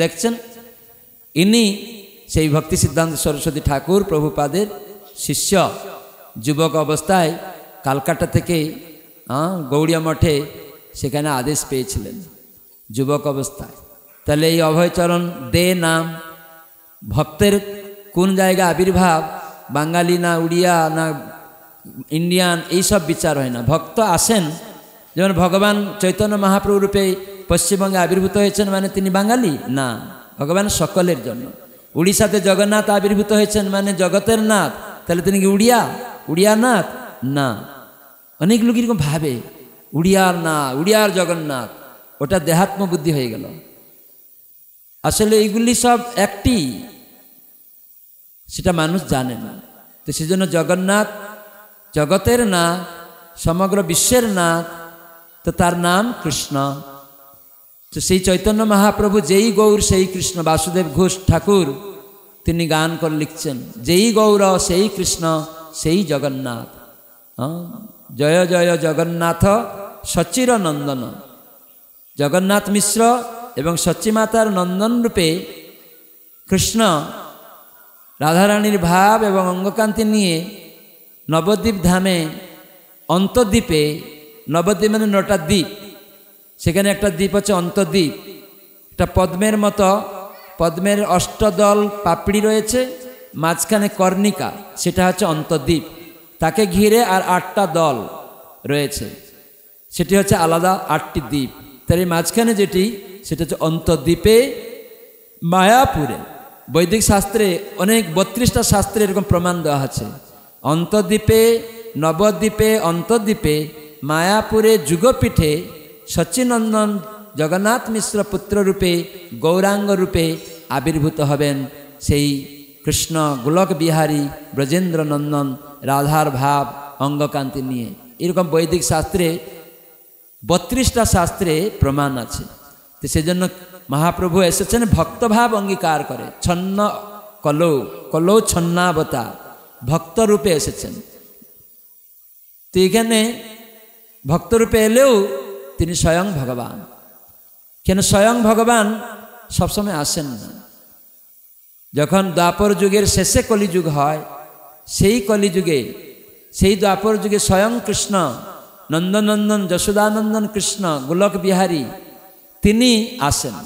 [SPEAKER 1] দেখছেন, ইনি সেই ভক্তি সিদ্ধান্ত সরস্বতী ঠাকুর প্রভুপাদের শিষ্য। যুবক অবস্থায় কালকাটা থেকে গৌড়িয়া মঠে সেখানে আদেশ পেয়েছিলেন যুবক অবস্থায়। তাহলে এই অভয়চরণ দে নাম, ভক্তের কোন জায়গা আবির্ভাব, বাঙালি না উড়িয়া না ইন্ডিয়ান, এইসব বিচার হয় না। ভক্ত আসেন, যেমন ভগবান চৈতন্য মহাপ্রভু রূপে পশ্চিমবঙ্গে আবির্ভূত হয়েছেন মানে তিনি বাঙালি না, ভগবান সকলের জন্য। উড়িষ্যাতে জগন্নাথ আবির্ভূত হয়েছেন মানে জগতের নাথ, তাহলে তিনি কি উড়িয়া নাথ না। অনেক লোক এরকম ভাবে উড়িয়ার না, উড়িয়ার জগন্নাথ, ওটা দেহাত্ম বুদ্ধি হয়ে গেল। আসলে এইগুলি সব একটি, সেটা মানুষ জানে না। তো সেজন্য জগন্নাথ জগতের নাথ, সমগ্র বিশ্বের নাথ, তো তার নাম কৃষ্ণ। তো সেই চৈতন্য মহাপ্রভু যেই গৌর সেই কৃষ্ণ, বাসুদেব ঘোষ ঠাকুর তিনি গান করে লিখছেন, যেই গৌর সেই কৃষ্ণ সেই জগন্নাথ। জয় জয় জগন্নাথ সচির নন্দন। জগন্নাথ মিশ্র এবং সচিমাতার নন্দন রূপে কৃষ্ণ রাধারানীর ভাব এবং অঙ্গকান্তি নিয়ে নবদ্বীপ ধামে অন্তর্দ্বীপে, নবদ্বীপ মানে 9টা দ্বীপ, সেখানে একটা দ্বীপ হচ্ছে অন্তর্দ্বীপ, একটা পদ্মের মতো, পদ্মের অষ্টদল পাপড়ি রয়েছে, মাঝখানে কর্ণিকা, সেটা হচ্ছে অন্তর্দ্বীপ। তাকে ঘিরে আর 8টা দল রয়েছে, সেটি হচ্ছে আলাদা 8টি দ্বীপ। তার এই মাঝখানে যেটি, সেটা হচ্ছে অন্তর্দ্বীপে মায়াপুরে। বৈদিক শাস্ত্রে অনেক 32টা শাস্ত্রে এরকম প্রমাণ দেওয়া আছে। অন্তর্দ্বীপে, নবদ্বীপে, অন্তর্দ্বীপে, মায়াপুরে যুগপীঠে সচ্চিনন্দন জগন্নাথ মিশ্র পুত্র রূপে, গৌরাঙ্গ রূপে আবির্ভূত হবেন সেই কৃষ্ণ গোলক বিহারী ব্রজেন্দ্র নন্দন, রাধার ভাব অঙ্গকান্তি নিয়ে। এরকম বৈদিক শাস্ত্রে 32টা শাস্ত্রে প্রমাণ আছে। তো সেজন্য মহাপ্রভু এসেছেন ভক্তভাব অঙ্গীকার করে, ছন্ন কলৌ ছন্নাবতা, ভক্তরূপে এসেছেন। তো এখানে ভক্তরূপে এলেও তিনি স্বয়ং ভগবান। কেন স্বয়ং ভগবান সবসময় আসেন না। যখন দ্বাপর যুগের শেষে কলিযুগ হয়, সেই কলিযুগে, সেই দ্বাপর যুগে স্বয়ং কৃষ্ণ নন্দনন্দন যশোদানন্দন কৃষ্ণ গোলক বিহারী তিনি আসেন।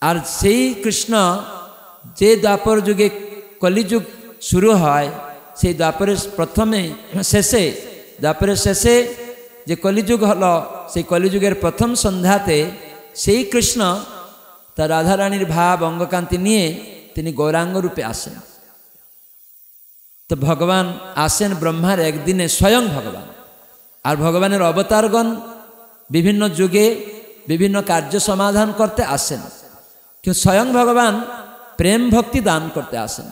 [SPEAKER 1] আর সেই কৃষ্ণ যে দ্বাপর যুগে কলিযুগ শুরু হয়, সেই দ্বাপরের প্রথমে শেষে দ্বাপরের শেষে যে কলিযুগ হলো, সেই কলিযুগের প্রথম সন্ধ্যাতে সেই কৃষ্ণ তার রাধারানীর ভাব অঙ্গকান্তি নিয়ে তিনি গৌরাঙ্গ রূপে আসেন। তো ভগবান আসেন ব্রহ্মার একদিনে, স্বয়ং ভগবান। আর ভগবানের অবতারগণ বিভিন্ন যুগে বিভিন্ন কার্য সমাধান করতে আসেন, কিন্তু স্বয়ং ভগবান প্রেম ভক্তি দান করতে আসেন।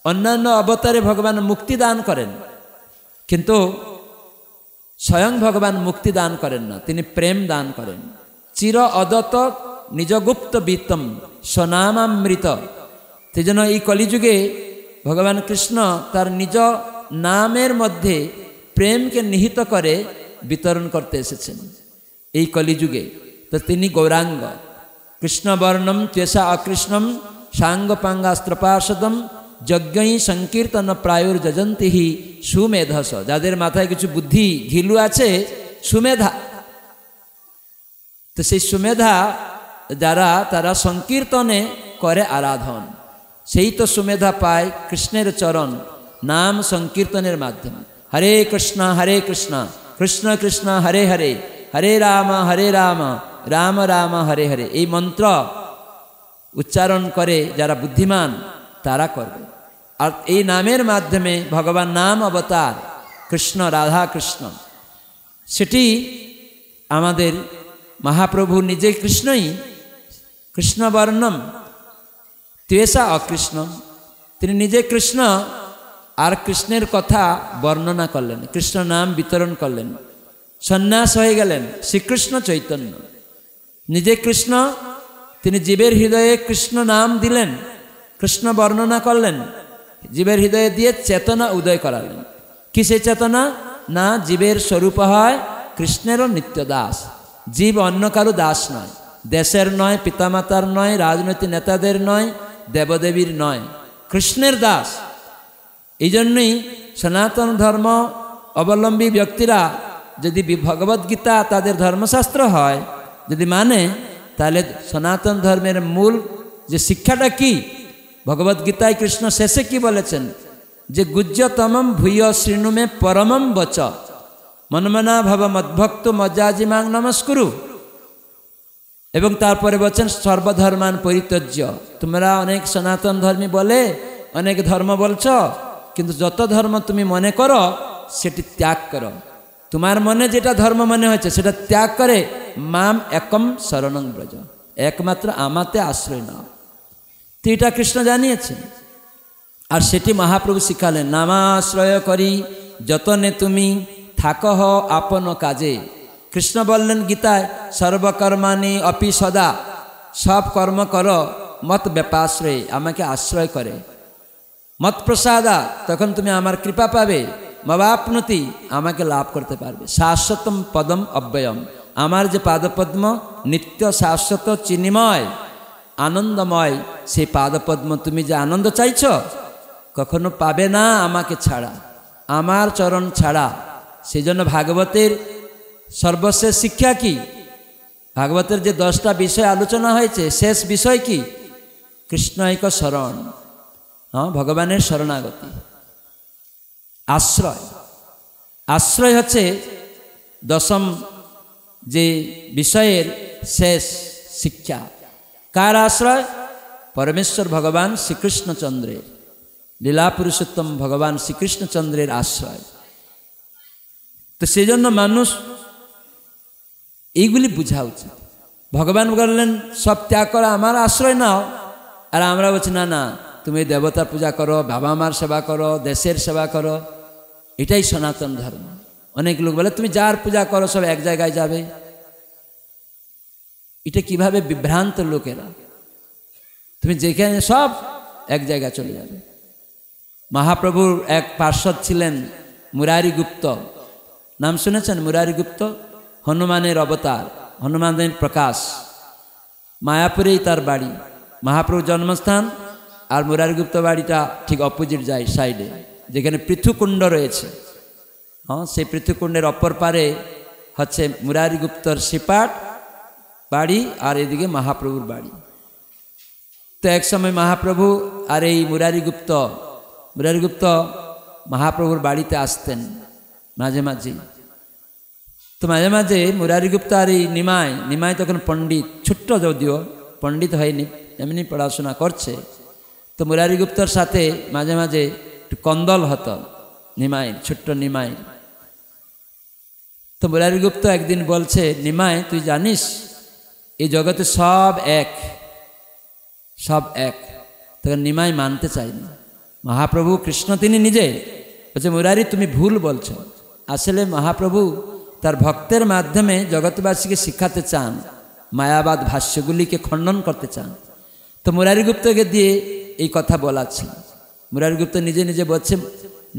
[SPEAKER 1] অন্যান্য অবতারে ভগবান মুক্তি দান করেন, কিন্তু স্বয়ং ভগবান মুক্তি দান করেন না, তিনি প্রেম দান করেন। চির অদত্ত নিজগুপ্ত বিত্তম স্বনামামৃত। সেই জন্য এই কলিযুগে ভগবান কৃষ্ণ তার নিজ নামের মধ্যে প্রেমকে নিহিত করে বিতরণ করতে এসেছেন এই কলিযুগে। তো তিনি গৌরাঙ্গ। কৃষ্ণবর্ণম ত্বেষা অকৃষ্ণম সাঙ্গপাঙ্গাস্ত্রপার্ষদম যজ্ঞই সংকীর্তন প্রায়ুর যজন্তি সুমেধস। যাদের মাথায় কিছু বুদ্ধি ঘিলু আছে, সুমেধা, তো সেই সুমেধা যারা, তারা সংকীর্তনে করে আরাধন। সেই তো সুমেধা পায় কৃষ্ণের চরণ নাম সংকীর্তনের মাধ্যমে। হরে কৃষ্ণ কৃষ্ণ কৃষ্ণ হরে হরে, হরে রাম রাম রাম হরে হরে। এই মন্ত্র উচ্চারণ করে যারা বুদ্ধিমান তারা করবে। আর এই নামের মাধ্যমে ভগবান নাম অবতার কৃষ্ণ, রাধা কৃষ্ণ, সেটি আমাদের মহাপ্রভু নিজে কৃষ্ণই। কৃষ্ণবর্ণম ত্বেষা অকৃষ্ণম, তিনি নিজে কৃষ্ণ আর কৃষ্ণের কথা বর্ণনা করলেন, কৃষ্ণ নাম বিতরণ করলেন। সন্ন্যাস হয়ে গেলেন শ্রীকৃষ্ণ চৈতন্য। নিজে কৃষ্ণ, তিনি জীবের হৃদয়ে কৃষ্ণ নাম দিলেন, কৃষ্ণ বর্ণনা করলেন, জীবের হৃদয়ে দিয়ে চেতনা উদয় করালেন। কি সেই চেতনা? না, জীবের স্বরূপ হয় কৃষ্ণেরও নিত্য দাস। জীব অন্য কারো দাস নয়, দেশের নয়, পিতামাতার নয়, রাজনৈতিক নেতাদের নয়, দেবদেবীর নয়, কৃষ্ণের দাস। এই জন্যই সনাতন ধর্ম অবলম্বী ব্যক্তিরা যদি ভগবদ্গীতা তাদের ধর্মশাস্ত্র হয়, যদি মানে, তাহলে সনাতন ধর্মের মূল যে শিক্ষাটা কি, ভগবদ্গীতায় কৃষ্ণ শেষে কি বলেছেন, যে গুজ্যতমম ভূয় শৃণুমে পরমম বচ মনমনা ভব মদ্ভক্ত মজ্জাজিমাং নমস্কুরু। এবং তারপরে বলছেন সর্বধর্মান পরিত্যজ্য। তোমরা অনেক সনাতন ধর্মী বলে অনেক ধর্ম বলছ, কিন্তু যত ধর্ম তুমি মনে করো সেটি ত্যাগ করো। তোমার মনে যেটা ধর্ম মনে হয়েছে সেটা ত্যাগ করে মাম একম শরণং ব্রজ, একমাত্র আমাতে আশ্রয় নাও। তো এটা কৃষ্ণ জানিয়েছেন, আর সেটি মহাপ্রভু শিখালেন। নামাশ্রয় করি যতনে তুমি থাকহ আপন কাজে। কৃষ্ণ বললেন গীতায়, সর্বকর্মাণি অপি সদা, সব কর্ম করো মত ব্যাপাশ্রয়ে, আমাকে আশ্রয় করে। মত প্রসাদা, তখন তুমি আমার কৃপা পাবে। মবাপ্নুতি, আমাকে লাভ করতে পারবে। শাশ্বতম পদম অব্যয়ম, আমার যে পাদপদ্ম নিত্য শাশ্বত চিন্ময় আনন্দময়, সেই পাদপদ্ম তুমি যে আনন্দ চাইছ কখনো পাবে না আমাকে ছাড়া, আমার চরণ ছাড়া। সেই জন্য ভাগবতের সর্বশেষ শিক্ষা কি? ভাগবতের যে 10টা বিষয় আলোচনা হয়েছে, শেষ বিষয় কি? কৃষ্ণৈক শরণ, ভগবানের শরণাগতি, আশ্রয়। আশ্রয় হচ্ছে দশম যে বিষয়ের শেষ শিক্ষা। কার আশ্রয়? পরমেশ্বর ভগবান শ্রীকৃষ্ণচন্দ্রের, লীলা পুরুষোত্তম ভগবান শ্রীকৃষ্ণচন্দ্রের আশ্রয়। তো সেই জন্য মানুষ এইগুলি বোঝা উচিত। ভগবান বললেন সব ত্যাগ করা, আমার আশ্রয় নাও। আর আমরা বলছি না না, তুমি দেবতা পূজা করো, বাবা মার সেবা করো, দেশের সেবা করো, এটাই সনাতন ধর্ম। অনেক লোক বলে তুমি যার পূজা করো সব এক জায়গায় যাবে। এটা কিভাবে বিভ্রান্ত লোকেরা, তুমি যেখানে সব এক জায়গায় চলে যাবে। মহাপ্রভুর এক পার্ষদ ছিলেন মুরারি গুপ্ত, নাম শুনেছেন? মুরারি গুপ্ত হনুমানের অবতার, হনুমানের প্রকাশ। মায়াপুরেই তার বাড়ি, মহাপ্রভুর জন্মস্থান। আর মুরারি গুপ্ত বাড়িটা ঠিক অপোজিট সাইডে, যেখানে পৃথুকুণ্ড রয়েছে। সেই পৃথুকুণ্ডের অপর পারে হচ্ছে মুরারি গুপ্তর শ্রীপাঠ, বাড়ি আর এদিকে মহাপ্রভুর বাড়ি। তো এক সময় মহাপ্রভু আর এই মুরারিগুপ্ত মহাপ্রভুর বাড়িতে আসতেন মাঝে মাঝে। তো মাঝে মাঝে মুরারিগুপ্ত আর এই নিমাই তখন পণ্ডিত, ছোট্ট যদিও পণ্ডিত হয়নি, এমনি পড়াশোনা করছে। তো মুরারিগুপ্তর সাথে মাঝে মাঝে একটু কন্দল হতো নিমাই, ছোট্ট নিমাই। তো মুরারিগুপ্ত একদিন বলছে, নিমাই তুই জানিস এই জগতে সব এক। তখন নিমাই মানতে চাইনি। মহাপ্রভু কৃষ্ণ তিনি নিজে বলছে, মুরারি তুমি ভুল বলছো। আসলে মহাপ্রভু তার ভক্তের মাধ্যমে জগৎবাসীকে শিখাতে চান, মায়াবাদ ভাষ্যগুলিকে খণ্ডন করতে চান। তো মুরারিগুপ্তকে দিয়ে এই কথা বলাচ্ছিল। মুরারিগুপ্ত নিজে নিজে বলছে,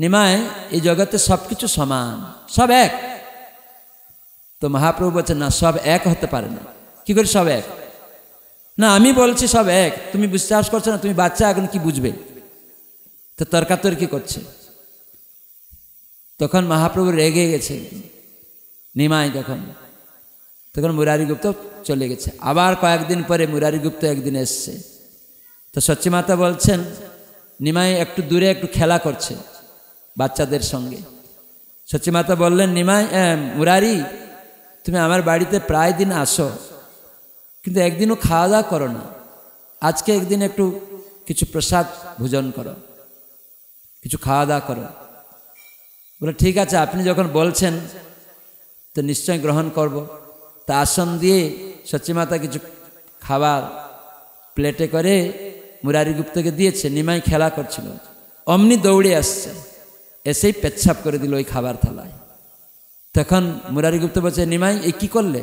[SPEAKER 1] নিমাই এই জগতে সব কিছু সমান, সব এক। তো মহাপ্রভু বলছে, না সব এক হতে পারে না। কি করে সব এক? না আমি বলছি সব এক, তুমি বিশ্বাস করছো না, তুমি বাচ্চা এখন কি বুঝবে? তো তর্কাতর্কি করছে। তখন মহাপ্রভু রেগে গেছে নিমাই, তখন মুরারিগুপ্ত চলে গেছে। আবার কয়েকদিন পরে মুরারিগুপ্ত একদিন এসছে। তো সচ্চিমাতা বলছেন, নিমাই একটু দূরে একটু খেলা করছে বাচ্চাদের সঙ্গে। সচ্চিমাতা বললেন, নিমাই মুরারি তুমি আমার বাড়িতে প্রায় দিন আসো, কিন্তু একদিনও খাওয়া দাওয়া করো না। আজকে একদিন একটু কিছু প্রসাদ ভোজন করো, কিছু খাওয়া দাওয়া করো। বলে ঠিক আছে, আপনি যখন বলছেন তো নিশ্চয় গ্রহণ করব। তা আসন দিয়ে সচ্চিমাতা কিছু খাবার প্লেটে করে মুরারিগুপ্তকে দিয়েছে। নিমাই খেলা করছিল, অমনি দৌড়ে আসছে, এসেই পেচ্ছাপ করে দিল ওই খাবার থালায়। তখন মুরারিগুপ্ত বলছে, নিমাই এই কি করলে?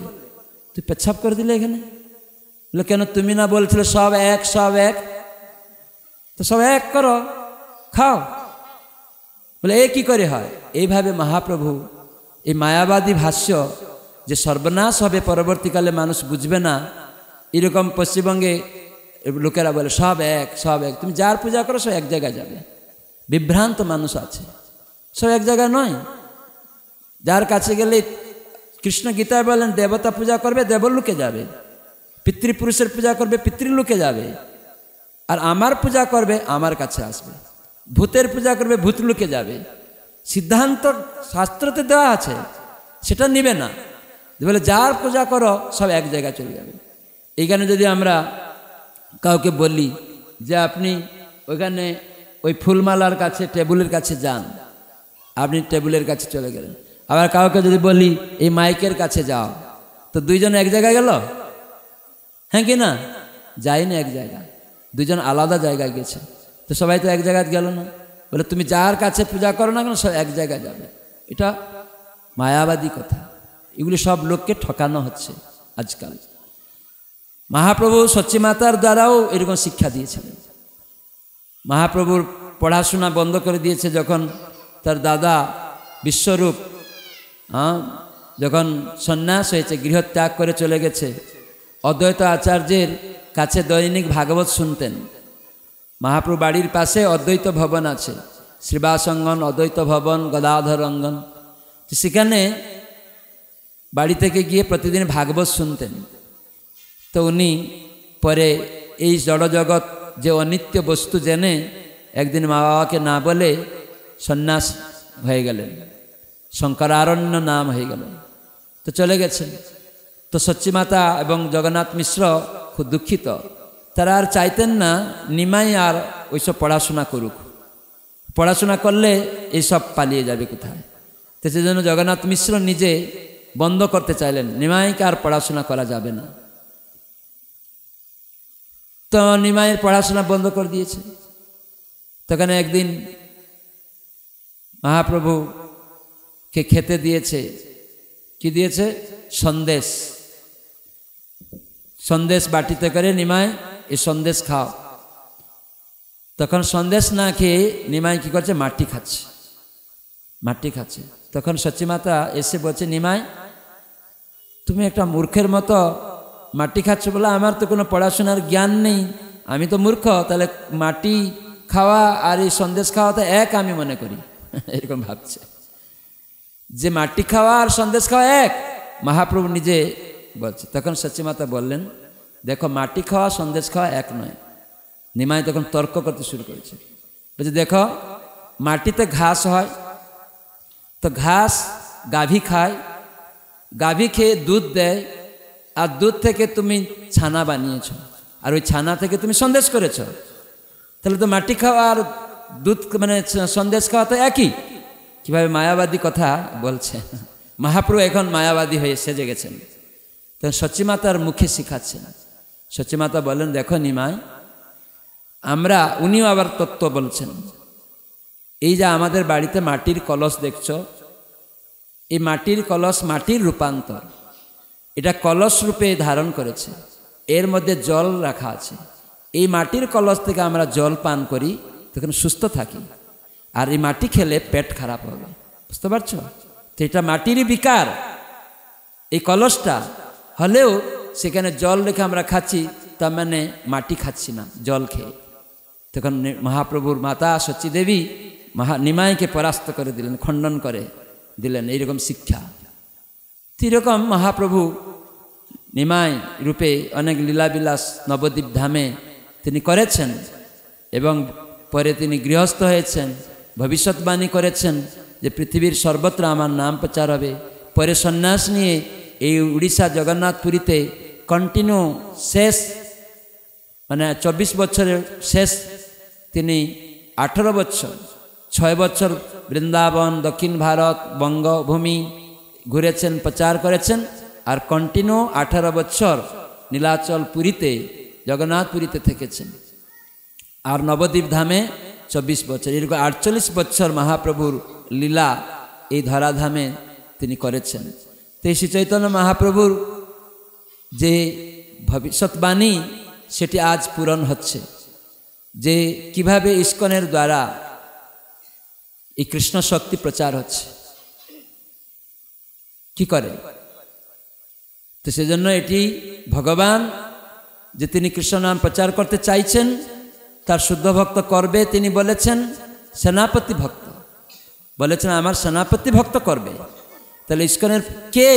[SPEAKER 1] তুই পেচ্ছাপ করে দিলে এখানে? বলে কেন, তুমি না বলছিলে সব এক, তো সব এক করো, খাও। বলে এ কি করে হয়? এইভাবে মহাপ্রভু এই মায়াবাদী ভাষ্য যে সর্বনাশ হবে পরবর্তীকালে মানুষ বুঝবে না, এরকম পশ্চিমবঙ্গে লোকেরা বলে সব এক। তুমি যার পূজা করো সব এক জায়গায় যাবে। বিভ্রান্ত মানুষ আছে, সব এক জায়গায় নয়। যার কাছে গেলে কৃষ্ণ গীতায় বলেন, দেবতা পূজা করবে দেবলোকে যাবে, পিতৃপুরুষের পূজা করবে পিতৃলোকে যাবে, আর আমার পূজা করবে আমার কাছে আসবে। ভূতের পূজা করবে ভূতলোকে যাবে। সিদ্ধান্ত শাস্ত্রতে দেওয়া আছে, সেটা নিবে না। বলে যার পূজা করো সব এক জায়গায় চলে যাবে। এইখানে যদি আমরা কাউকে বলি যে আপনি ওইখানে ওই ফুলমালার কাছে টেবিলের কাছে যান, আপনি টেবিলের কাছে চলে গেলেন। আবার কাউকে যদি বলি এই মাইকের কাছে যাও, তো দুইজন এক জায়গায় গেল? হ্যাঁ কি না? যায়নি এক জায়গায়, দুইজন আলাদা জায়গায় গেছে। তো সবাই তো এক জায়গায় গেল না। বলে তুমি যার কাছে পূজা করো না কেন সব এক জায়গায় যাবে। এটা মায়াবাদী কথা। এগুলি সব লোককে ঠকানো হচ্ছে আজকাল। মহাপ্রভু সচ্চিমাতার দ্বারাও এরকম শিক্ষা দিয়েছিলেন। মহাপ্রভুর পড়াশোনা বন্ধ করে দিয়েছে যখন তার দাদা বিশ্বরূপ যখন সন্ন্যাস হয়েছে, গৃহত্যাগ করে চলে গেছে, অদ্বৈত আচার্যের কাছে দৈনিক ভাগবত শুনতেন। মহাপ্রভু বাড়ির পাশে অদ্বৈত ভবন আছে, শ্রীবাসঙ্গন, অদ্বৈত ভবন, গদাধর রঙ্গন। সেখানে বাড়ি থেকে গিয়ে প্রতিদিন ভাগবত শুনতেন। তো উনি পরে এই জড়জগৎ যে অনিত্য বস্তু জেনে একদিন মা বাবাকে না বলে সন্ন্যাস হয়ে গেলেন, শঙ্করারণ্য নাম হয়ে গেল। তো চলে গেছেন। তো সচ্চিমাতা এবং জগন্নাথ মিশ্র খুব দুঃখিত। তারা আর চাইতেন না নিমাই আর ওইসব পড়াশোনা করুক, পড়াশোনা করলে এইসব পালিয়ে যাবে কোথায়। তো সেজন্য জগন্নাথ মিশ্র নিজে বন্ধ করতে চাইলেন, নিমাইকে আর পড়াশোনা করা যাবে না। তো নিমাইয়ের পড়াশোনা বন্ধ করে দিয়েছে। তখন একদিন মহাপ্রভুকে খেতে দিয়েছে, কি দিয়েছে? সন্দেশ। সন্দেশ বাটিতে করে, নিমাই এই সন্দেশ খাও। তখন সন্দেশ না খেয়ে নিমাই কি করছে? মাটি খাচ্ছে। তখন সচ্চিমাতা এসে বলছে, নিমাই তুমি একটা মূর্খের মতো মাটি খাচ্ছ। বলে আমার তো কোনো পড়াশোনার জ্ঞান নেই, আমি তো মূর্খ, তাহলে মাটি খাওয়া আর এই সন্দেশ খাওয়া তো এক আমি মনে করি। এরকম ভাবছে যে মাটি খাওয়া আর সন্দেশ খাওয়া এক। মহাপ্রভু নিজে বলছে। তখন সচিমাতা বললেন, দেখো মাটি খাওয়া সন্দেশ খাওয়া এক নয়। নিমাই তখন তর্ক করতে শুরু করেছে, বলছে দেখো মাটিতে ঘাস হয়, তো ঘাস গাভী খায়, গাভী খেয়ে দুধ দেয়, আর দুধ থেকে তুমি ছানা বানিয়েছ, আর ওই ছানা থেকে তুমি সন্দেশ করেছ, তাহলে তো মাটি খাওয়া আর দুধ মানে সন্দেশ খাওয়া তো একই। কীভাবে মায়াবাদী কথা বলছে, মহাপ্রভু এখন মায়াবাদী হয়ে সেজে গেছেন। তো সচিমাতার মুখে শিখাচ্ছেন। সচিমাতা বলেন, দেখো নিমাই, আমরা, উনিও আবার তত্ত্ব বলছেন, এই যে আমাদের বাড়িতে মাটির কলস দেখছ, এই মাটির কলস মাটির রূপান্তর, এটা কলস রূপে ধারণ করেছে, এর মধ্যে জল রাখা আছে। এই মাটির কলস থেকে আমরা জল পান করি, তখন সুস্থ থাকি, আর এই মাটি খেলে পেট খারাপ হবে। বুঝতে পারছো? তো এটা মাটিরই বিকার, এই কলসটা হলেও সেখানে জল রেখে আমরা খাচ্ছি, তার মানে মাটি খাচ্ছি না, জল খেয়ে। তখন মহাপ্রভুর মাতা সচী দেবী নিমাইকে পরাস্ত করে দিলেন, খণ্ডন করে দিলেন এইরকম শিক্ষা। এরকম মহাপ্রভু নিমাই রূপে অনেক লীলাবিলাস নবদ্বীপ ধামে তিনি করেছেন, এবং পরে তিনি গৃহস্থ হয়েছেন, ভবিষ্যৎবাণী করেছেন যে পৃথিবীর সর্বত্র আমার নাম প্রচার হবে। পরে সন্ন্যাস নিয়ে এই উড়িষ্যা জগন্নাথপুরীতে কন্টিনিউ শেষ মানে 24 বছরের শেষ তিনি 18 বছর 6 বছর বৃন্দাবন, দক্ষিণ ভারত, বঙ্গভূমি ঘুরেছেন, প্রচার করেছেন, আর কন্টিনিউ 18 বছর নীলাচল পুরীতে জগন্নাথপুরীতে থেকেছেন, আর নবদ্বীপ ধামে 24 বছর। এরকম 48 বছর মহাপ্রভুর লীলা এই ধরাধামে তিনি করেছেন। তো শ্রী চৈতন্য মহাপ্রভুর যে ভবিষ্যৎবাণী সেটি আজ পূরণ হচ্ছে, যে কিভাবে ইস্কনের দ্বারা এই কৃষ্ণ শক্তি প্রচার হচ্ছে, কি করে। তো সেজন্য এটি ভগবান যে তিনি কৃষ্ণ নাম প্রচার করতে চাইছেন, তার শুদ্ধ ভক্ত করবে। তিনি বলেছেন সেনাপতি ভক্ত, বলেছেন আমার সেনাপতি ভক্ত করবে। তাহলে ইস্কনের কে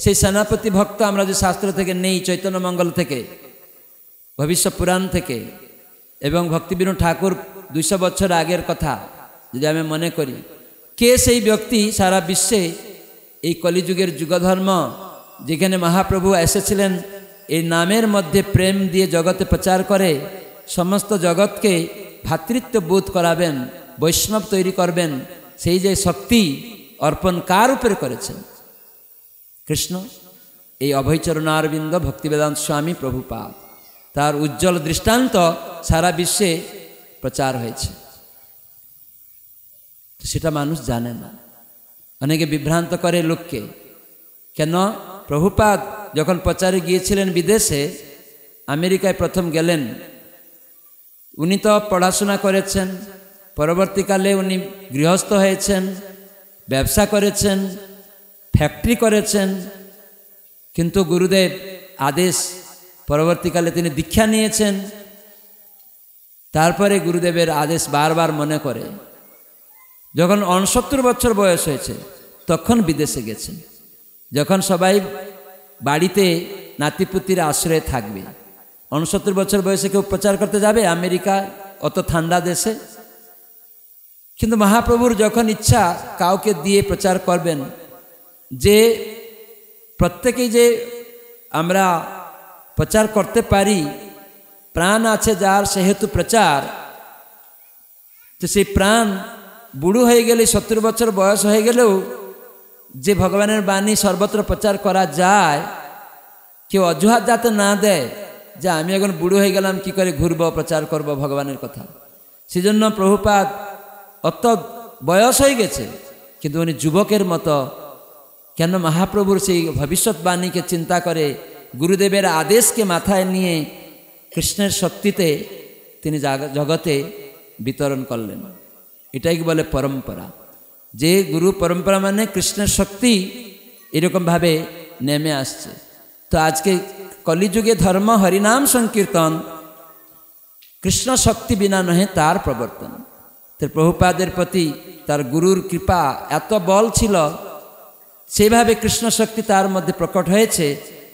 [SPEAKER 1] সেই সেনাপতি ভক্ত? আমরা যে শাস্ত্র থেকে নেই, চৈতন্য মঙ্গল থেকে, ভবিষ্যৎ পুরাণ থেকে, এবং ভক্তিবিনোদ ঠাকুর 200 বছর আগের কথা যদি আমি মনে করি, কে সেই ব্যক্তি সারা বিশ্বে এই কলিযুগের যুগধর্ম যেখানে মহাপ্রভু এসেছিলেন এই নামের মধ্যে প্রেম দিয়ে জগতে প্রচার করে সমস্ত জগৎকে ভ্রাতৃত্ব বোধ করাবেন, বৈষ্ণব তৈরি করবেন, সেই যে শক্তি অর্পণ কার উপরে করেছেন? কৃষ্ণ। এই অভয়চরণারবিন্দ ভক্তিবেদান্ত স্বামী প্রভুপাদ, তার উজ্জ্বল দৃষ্টান্ত সারা বিশ্বে প্রচার হয়েছে। সেটা মানুষ জানে না, অনেকে বিভ্রান্ত করে লোককে। কেন? প্রভুপাদ যখন প্রচারে গিয়েছিলেন বিদেশে, আমেরিকায় প্রথম গেলেন, উনি তো পড়াশোনা করেছেন, পরবর্তীকালে উনি গৃহস্থ হয়েছেন, ব্যবসা করেছেন, ফ্যাক্টরি করেছেন, কিন্তু গুরুদেব আদেশ, পরবর্তীকালে তিনি দীক্ষা নিয়েছেন, তারপরে গুরুদেবের আদেশ বারবার মনে করে। যখন 69 বছর বয়স হয়েছে তখন বিদেশে গেছেন, যখন সবাই বাড়িতে নাতিপুতির আশ্রয়ে থাকবে। 69 বছর বয়সে কেউ প্রচার করতে যাবে আমেরিকা, অত ঠান্ডা দেশে? কিন্তু মহাপ্রভুর যখন ইচ্ছা কাউকে দিয়ে প্রচার করবেন, যে প্রত্যেকেই যে আমরা প্রচার করতে পারি, প্রাণ আছে যার সেহেতু প্রচার, তো সেই প্রাণ বুড়ো হয়ে গেলে, 70 বছর বয়স হয়ে গেলেও যে ভগবানের বাণী সর্বত্র প্রচার করা যায়, কেউ অজুহাত যাতে না দেয় যে আমি এখন বুড়ো হয়ে গেলাম, কি করে ঘুরবো, প্রচার করব ভগবানের কথা। সেজন্য প্রভুপাদ অত বয়স হয়ে গেছে, কিন্তু উনি যুবকের মতো, কেন? মহাপ্রভুর সেই ভবিষ্যৎবাণীকে চিন্তা করে, গুরুদেবের আদেশকে মাথায় নিয়ে কৃষ্ণের শক্তিতে তিনি জগতে বিতরণ করলেন। এটাই বলে পরম্পরা, যে গুরু পরম্পরা মানে কৃষ্ণের শক্তি এরকমভাবে নেমে আসছে। তো আজকে কলিযুগে ধর্ম হরিনাম সংকীর্তন, কৃষ্ণ শক্তি বিনা নহে তার প্রবর্তন। তো প্রভুপাদের প্রতি তার গুরুর কৃপা এত বল ছিল, সেইভাবে কৃষ্ণ শক্তি তার মধ্যে প্রকট হয়েছে,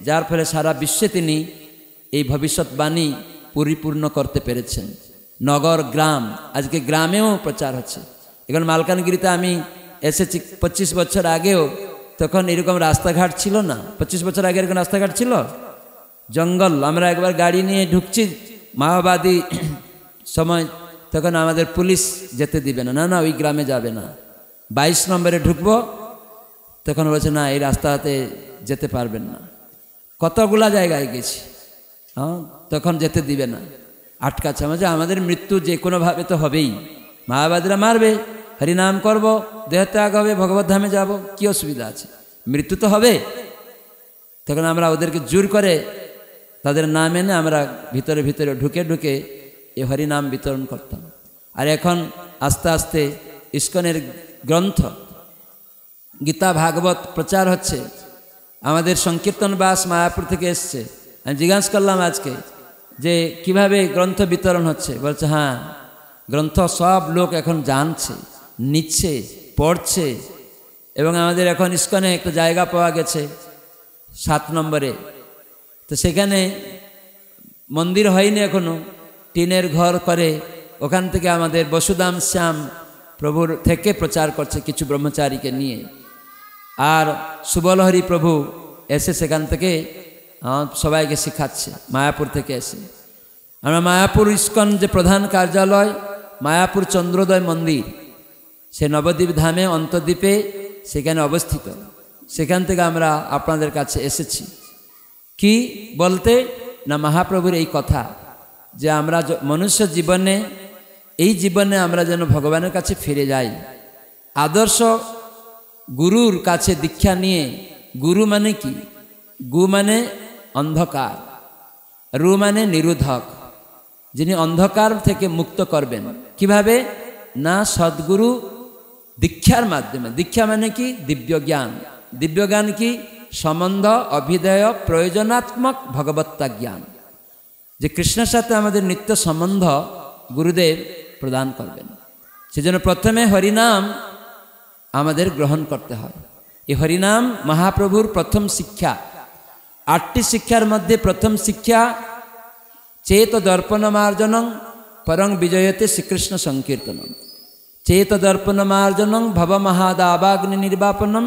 [SPEAKER 1] যার ফলে সারা বিশ্বে তিনি এই ভবিষ্যৎবাণী পরিপূর্ণ করতে পেরেছেন। নগর গ্রাম, আজকে গ্রামেও প্রচার হচ্ছে। এখন মালকানগিরিতে আমি এসেছি 25 বছর আগেও, তখন এরকম রাস্তাঘাট ছিল না। 25 বছর আগে এরকম রাস্তাঘাট ছিল, জঙ্গল। আমরা একবার গাড়ি নিয়ে ঢুকছি মাওবাদী সময়, তখন আমাদের পুলিশ যেতে দিবে না, না ওই গ্রামে যাবে না। 22 নম্বরে ঢুকবো, তখন বলছে না এই রাস্তাতে যেতে পারবেন না। কতগুলা জায়গায় গেছি, হ্যাঁ, তখন যেতে দিবে না, আটকাচ্ছে। আমাদের মৃত্যু যে কোনোভাবে তো হবেই, মাওবাদীরা মারবে, হরিনাম করব, দেহত্যাগ হবে, ভগবত ধামে যাব, কি অসুবিধা আছে, মৃত্যু তো হবে। তখন আমরা ওদেরকে জোর করে তাদের নাম এনে আমরা ভিতরে ভিতরে ঢুকে ঢুকে এই হরিনাম বিতরণ করতাম। আর এখন আস্তে আস্তে ইস্কনের গ্রন্থ গীতা ভাগবত প্রচার হচ্ছে। আমাদের সংকীর্তন বাস মায়াপুর থেকে এসছে। আমি জিজ্ঞাসা করলাম আজকে যে কিভাবে গ্রন্থ বিতরণ হচ্ছে, বলছে হ্যাঁ গ্রন্থ সব লোক এখন জানছে, নিচ্ছে, পড়ছে। এবং আমাদের এখন ইস্কনে একটা জায়গা পাওয়া গেছে 7 নম্বরে, তো সেখানে মন্দির হয়নি এখনো, টিনের ঘর করে ওখান থেকে আমাদের বসুদাম শ্যাম প্রভুর থেকে প্রচার করছে কিছু ব্রহ্মচারীকে নিয়ে। আর সুবলহরি প্রভু এসে সেখান থেকে সবাইকে শেখাচ্ছে মায়াপুর থেকে এসে। আমরা মায়াপুর ইস্কন যে প্রধান কার্যালয় মায়াপুর চন্দ্রোদয় মন্দির, সে নবদ্বীপ ধামে অন্তর্দ্বীপে সেখানে অবস্থিত। সেখান থেকে আমরা আপনাদের কাছে এসেছি কি বলতে না, মহাপ্রভুর এই কথা যে আমরা মনুষ্য জীবনে, এই জীবনে আমরা যেন ভগবানের কাছে ফিরে যাই। আদর্শ গুরুর কাছে দীক্ষা নিয়ে, গুরু মানে কি, গু মানে অন্ধকার, রু মানে নিরোধক, যিনি অন্ধকার থেকে মুক্ত করবেন। কিভাবে না, সদ্গুরু দীক্ষার মাধ্যমে। দীক্ষা মানে কি, দিব্য জ্ঞান। দিব্য জ্ঞান কি, সম্বন্ধ, অভিধেয়, প্রয়োজনাত্মক ভগবত্তা জ্ঞান, যে কৃষ্ণের সাথে আমাদের নিত্য সম্বন্ধ গুরুদেব প্রদান করবেন। সেজন্য প্রথমে হরিনাম আমাদের গ্রহণ করতে হয়। এই হরিনাম মহাপ্রভুর প্রথম শিক্ষা। 8টি শিক্ষার মধ্যে প্রথম শিক্ষা চেত দর্পণ মার্জনং পরং বিজয়তে শ্রীকৃষ্ণ সংকীর্তনম। চেত দর্পণ মার্জনং ভব মহাদাবাগ্নি নির্বাপনম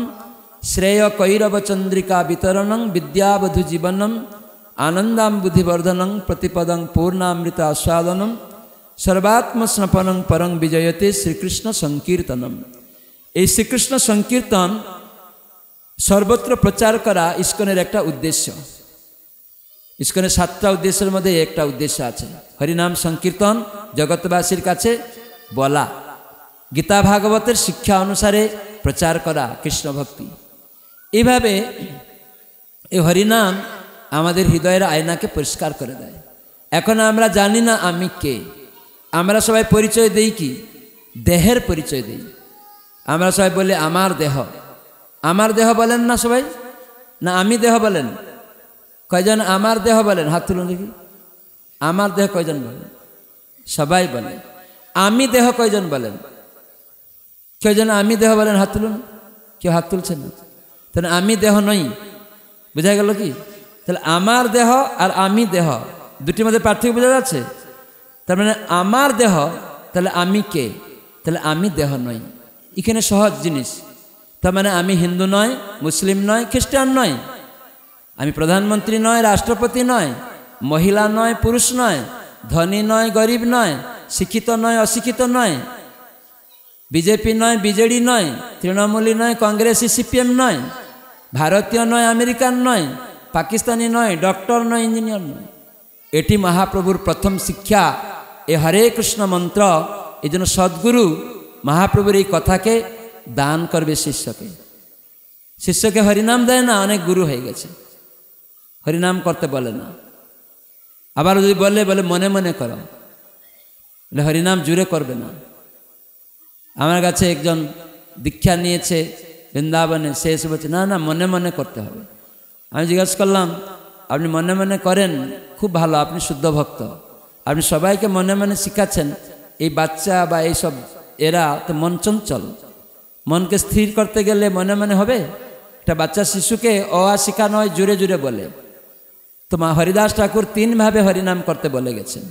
[SPEAKER 1] শ্রেয় কৈরব চন্দ্রিকা বিতরণং বিদ্যাবধু জীবনম আনন্দাম্বুধিবর্ধনং প্রতিপদং পূর্ণামৃত আস্বাদনম সর্বাত্মস্নপনং পরং বিজয়তে শ্রীকৃষ্ণ সংকীর্তনম। এই শ্রীকৃষ্ণ সংকীর্তন সর্বত্র প্রচার করা ইস্কনের একটা উদ্দেশ্য। ইস্কনের 7টা উদ্দেশ্যের মধ্যে একটা উদ্দেশ্য আছে, হরিনাম সংকীর্তন জগৎবাসীর কাছে বলা, গীতা ভাগবতের শিক্ষা অনুসারে প্রচার করা কৃষ্ণ ভক্তি। এইভাবে এই হরিনাম আমাদের হৃদয়ের আয়নাকে পরিষ্কার করে দেয়। এখন আমরা জানি না আমি কে, আমরা সবাই পরিচয় দেই কি, দেহের পরিচয় দেই। আমরা সবাই বলি আমার দেহ, আমার দেহ বলেন না সবাই, না আমি দেহ বলেন? কয়জন আমার দেহ বলেন? হাত তুলুন দেখি। আমার দেহ কয়জন বলেন? সবাই বলেন। আমি দেহ কয়জন বলেন? কয়জন আমি দেহ বলেন? হাত তুলুন। কেউ হাত তুলছেন না, তাহলে আমি দেহ নই। বোঝা গেল কি? তাহলে আমার দেহ আর আমি দেহ দুটির মধ্যে পার্থক্য বোঝা যাচ্ছে। তার মানে আমার দেহ, তাহলে আমি কে? তাহলে আমি দেহ নই। এখানে সহজ জিনিস। তার মানে আমি হিন্দু নয়, মুসলিম নয়, খ্রিস্টান নয়, আমি প্রধানমন্ত্রী নয়, রাষ্ট্রপতি নয়, মহিলা নয়, পুরুষ নয়, ধনী নয়, গরিব নয়, শিক্ষিত নয়, অশিক্ষিত নয়, বিজেপি নয়, বিজেডি নয়, তৃণমূলী নয়, কংগ্রেসি, সিপিএম নয়, ভারতীয় নয়, আমেরিকান নয়, পাকিস্তানি নয়, ডক্টর নয়, ইঞ্জিনিয়ার নয়। এটি মহাপ্রভুর প্রথম শিক্ষা। এ হরে কৃষ্ণ মন্ত্র, এই জন্য সদ্গুরু মহাপ্রভুর এই কথাকে দান করবে শিষ্যকে। শিষ্যকে হরিনাম দেয় না, অনেক গুরু হয়ে গেছে, হরিনাম করতে বলে না। আবার যদি বলে মনে মনে করো, হরিনাম জুড়ে করবে না। আমার কাছে একজন দীক্ষা নিয়েছে বৃন্দাবনে, সে এসে বলছে না না মনে মনে করতে হবে। আমি জিজ্ঞাসা করলাম আপনি মনে মনে করেন, খুব ভালো, আপনি শুদ্ধ ভক্ত, আপনি সবাইকে মনে মনে শিখাচ্ছেন। এই বাচ্চা বা এইসব এরা তো মন চঞ্চল, মনকে স্থির করতে গেলে মনে মনে হবে। একটা বাচ্চা শিশুকে অ আ শেখানো হয়, জোরে জোরে বলে, তো মা হরিদাস ঠাকুর 3 ভাবে হরিনাম করতে বলে গেছেন,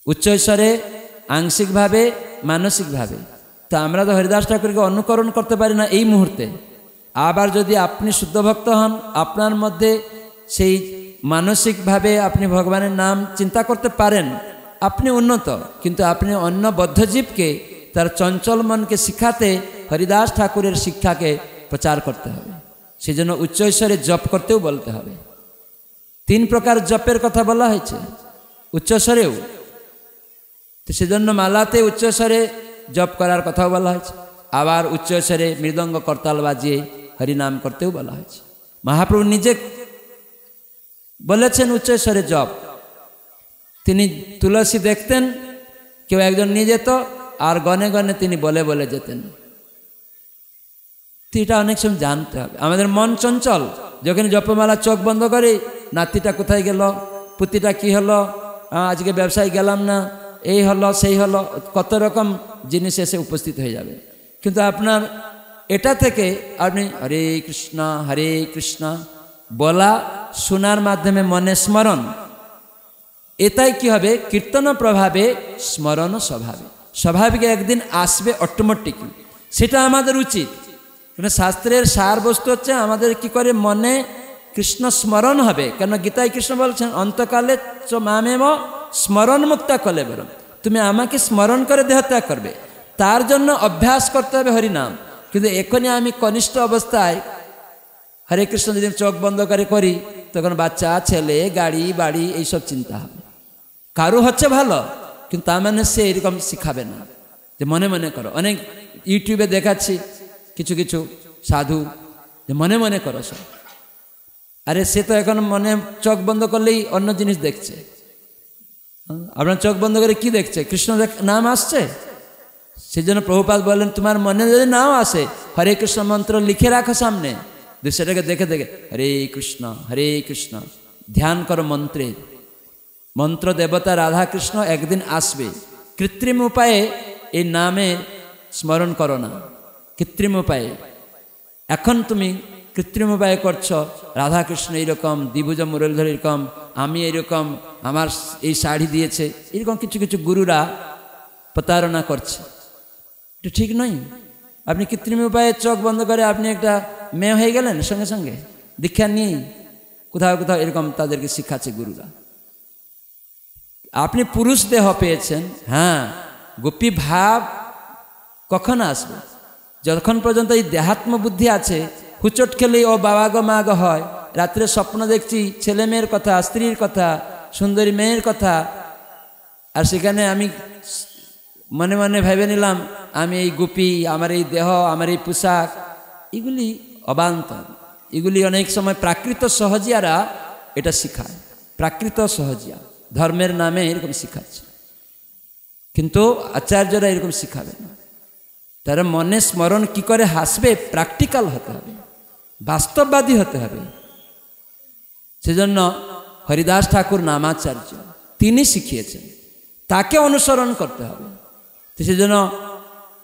[SPEAKER 1] উচ্চৈশ্বরে, আংশিকভাবে, মানসিকভাবে। তো আমরা তো হরিদাস ঠাকুরকে অনুকরণ করতে পারি না এই মুহূর্তে। আবার যদি আপনি শুদ্ধ ভক্ত হন, আপনার মধ্যে সেই মানসিকভাবে আপনি ভগবানের নাম চিন্তা করতে পারেন, আপনি উন্নত। কিন্তু আপনি অন্য বদ্ধজীবকে, তার চঞ্চল মনকে শিখাতে হরিদাস ঠাকুরের শিক্ষাকে প্রচার করতে হবে। সেজন্য উচ্চৈশ্বরে জপ করতেও বলতে হবে। 3 প্রকার জপের কথা বলা হয়েছে উচ্চস্বরেও। তো সেজন্য মালাতে উচ্চস্বরে জপ করার কথাও বলা হয়েছে। আবার উচ্চস্বরে মৃদঙ্গ করতাল বাজিয়ে হরিনাম করতেও বলা হয়েছে। মহাপ্রভু নিজে বলেছেন উচ্চস্বরে জপ। তিনি তুলসী দেখতেন, কেউ একজন নিয়ে যেত, আর গনে গনে তিনি বলে বলে যেতেন। তো এটা অনেক সময় জানতে হবে। আমাদের মন চঞ্চল, যখন জপমালা চোখ বন্ধ করি, নাতিটা কোথায় গেল, পুতিটা কি হলো, আজকে ব্যবসায় গেলাম না, এই হলো সেই হলো, কত রকম জিনিস এসে উপস্থিত হয়ে যাবে। কিন্তু আপনার এটা থেকে আপনি হরে কৃষ্ণ বলা, শোনার মাধ্যমে মনে স্মরণ, এটাই কি হবে, কীর্তন প্রভাবে, স্মরণ স্বভাবে। স্বাভাবিক একদিন আসবে অটোমেটিকলি, সেটা আমাদের উচিত। কারণ শাস্ত্রের সার বস্তু হচ্ছে আমাদের কি করে মনে কৃষ্ণ স্মরণ হবে। কেন গীতায় কৃষ্ণ বলছেন, অন্তকালে চ মামেম স্মরণ মুক্তা কলে বরং, তুমি আমাকে স্মরণ করে দেহ ত্যাগ করবে। তার জন্য অভ্যাস করতে হবে হরিনাম। কিন্তু এখনই আমি কনিষ্ঠ অবস্থায় হরে কৃষ্ণ যদি চোখ বন্ধ করে করি, তখন বাচ্চা, ছেলে, গাড়ি বাড়ি এইসব চিন্তা হবে। কারো হচ্ছে ভালো, কিন্তু তার মানে সে এরকম শিখাবে না যে মনে মনে করো। অনেক ইউটিউবে দেখাচ্ছি কিছু কিছু সাধু যে মনে মনে করো সব। আরে সে তো এখন মনে চোখ বন্ধ করলেই অন্য জিনিস দেখছে। আপনার চোখ বন্ধ করে কি দেখছে? কৃষ্ণ নাম আসছে। সেই জন্য প্রভুপাদ বললেন, তোমার মনে যদি নাও আসে, হরে কৃষ্ণ মন্ত্র লিখে রাখো সামনে, সেটাকে দেখে দেখে হরে কৃষ্ণ ধ্যান করো মন্ত্রে। মন্ত্র দেবতা রাধা কৃষ্ণ একদিন আসবে। কৃত্রিম উপায়ে এই নামে স্মরণ করো না, কৃত্রিম উপায়ে। এখন তুমি কৃত্রিম উপায়ে করছো, রাধা কৃষ্ণ এইরকম, দ্বিভুজ মুরলীধর এরকম, আমি এরকম, আমার এই শাড়ি দিয়েছে, এরকম কিছু কিছু গুরুরা প্রতারণা করছে। এটা ঠিক নয়। আপনি কৃত্রিম উপায়ে চোখ বন্ধ করে আপনি একটা মেয়ে হয়ে গেলেন সঙ্গে সঙ্গে, দীক্ষা নিয়েই। কোথাও কোথাও এরকম তাদেরকে শিখাচ্ছে গুরুরা। আপনি পুরুষ দেহ পেয়েছেন, হ্যাঁ, গোপী ভাব কখন আসবে? যতক্ষণ পর্যন্ত এই দেহাত্ম বুদ্ধি আছে, হুচট খেলেই ও বাবা গো মা গো হয়। রাত্রে স্বপ্ন দেখছি ছেলে মেয়ের কথা, স্ত্রীর কথা, সুন্দরী মেয়ের কথা, আর সেখানে আমি মনে মনে ভেবে নিলাম আমি এই গোপী, আমার এই দেহ, আমার এই পোশাক, এগুলি অবান্তর। এগুলি অনেক সময় প্রাকৃত সহজিয়ারা এটা শিখায়। প্রাকৃত সহজিয়া ধর্মের নামে এরকম শিখাচ্ছে, কিন্তু আচার্যরা এরকম শিখাবে না। তারা মনে স্মরণ কি করে হাসবে, প্র্যাকটিক্যাল হতে হবে, বাস্তববাদী হতে হবে। সেজন্য হরিদাস ঠাকুর নামাচার্য, তিনি শিখিয়েছেন, তাকে অনুসরণ করতে হবে। তো সেজন্য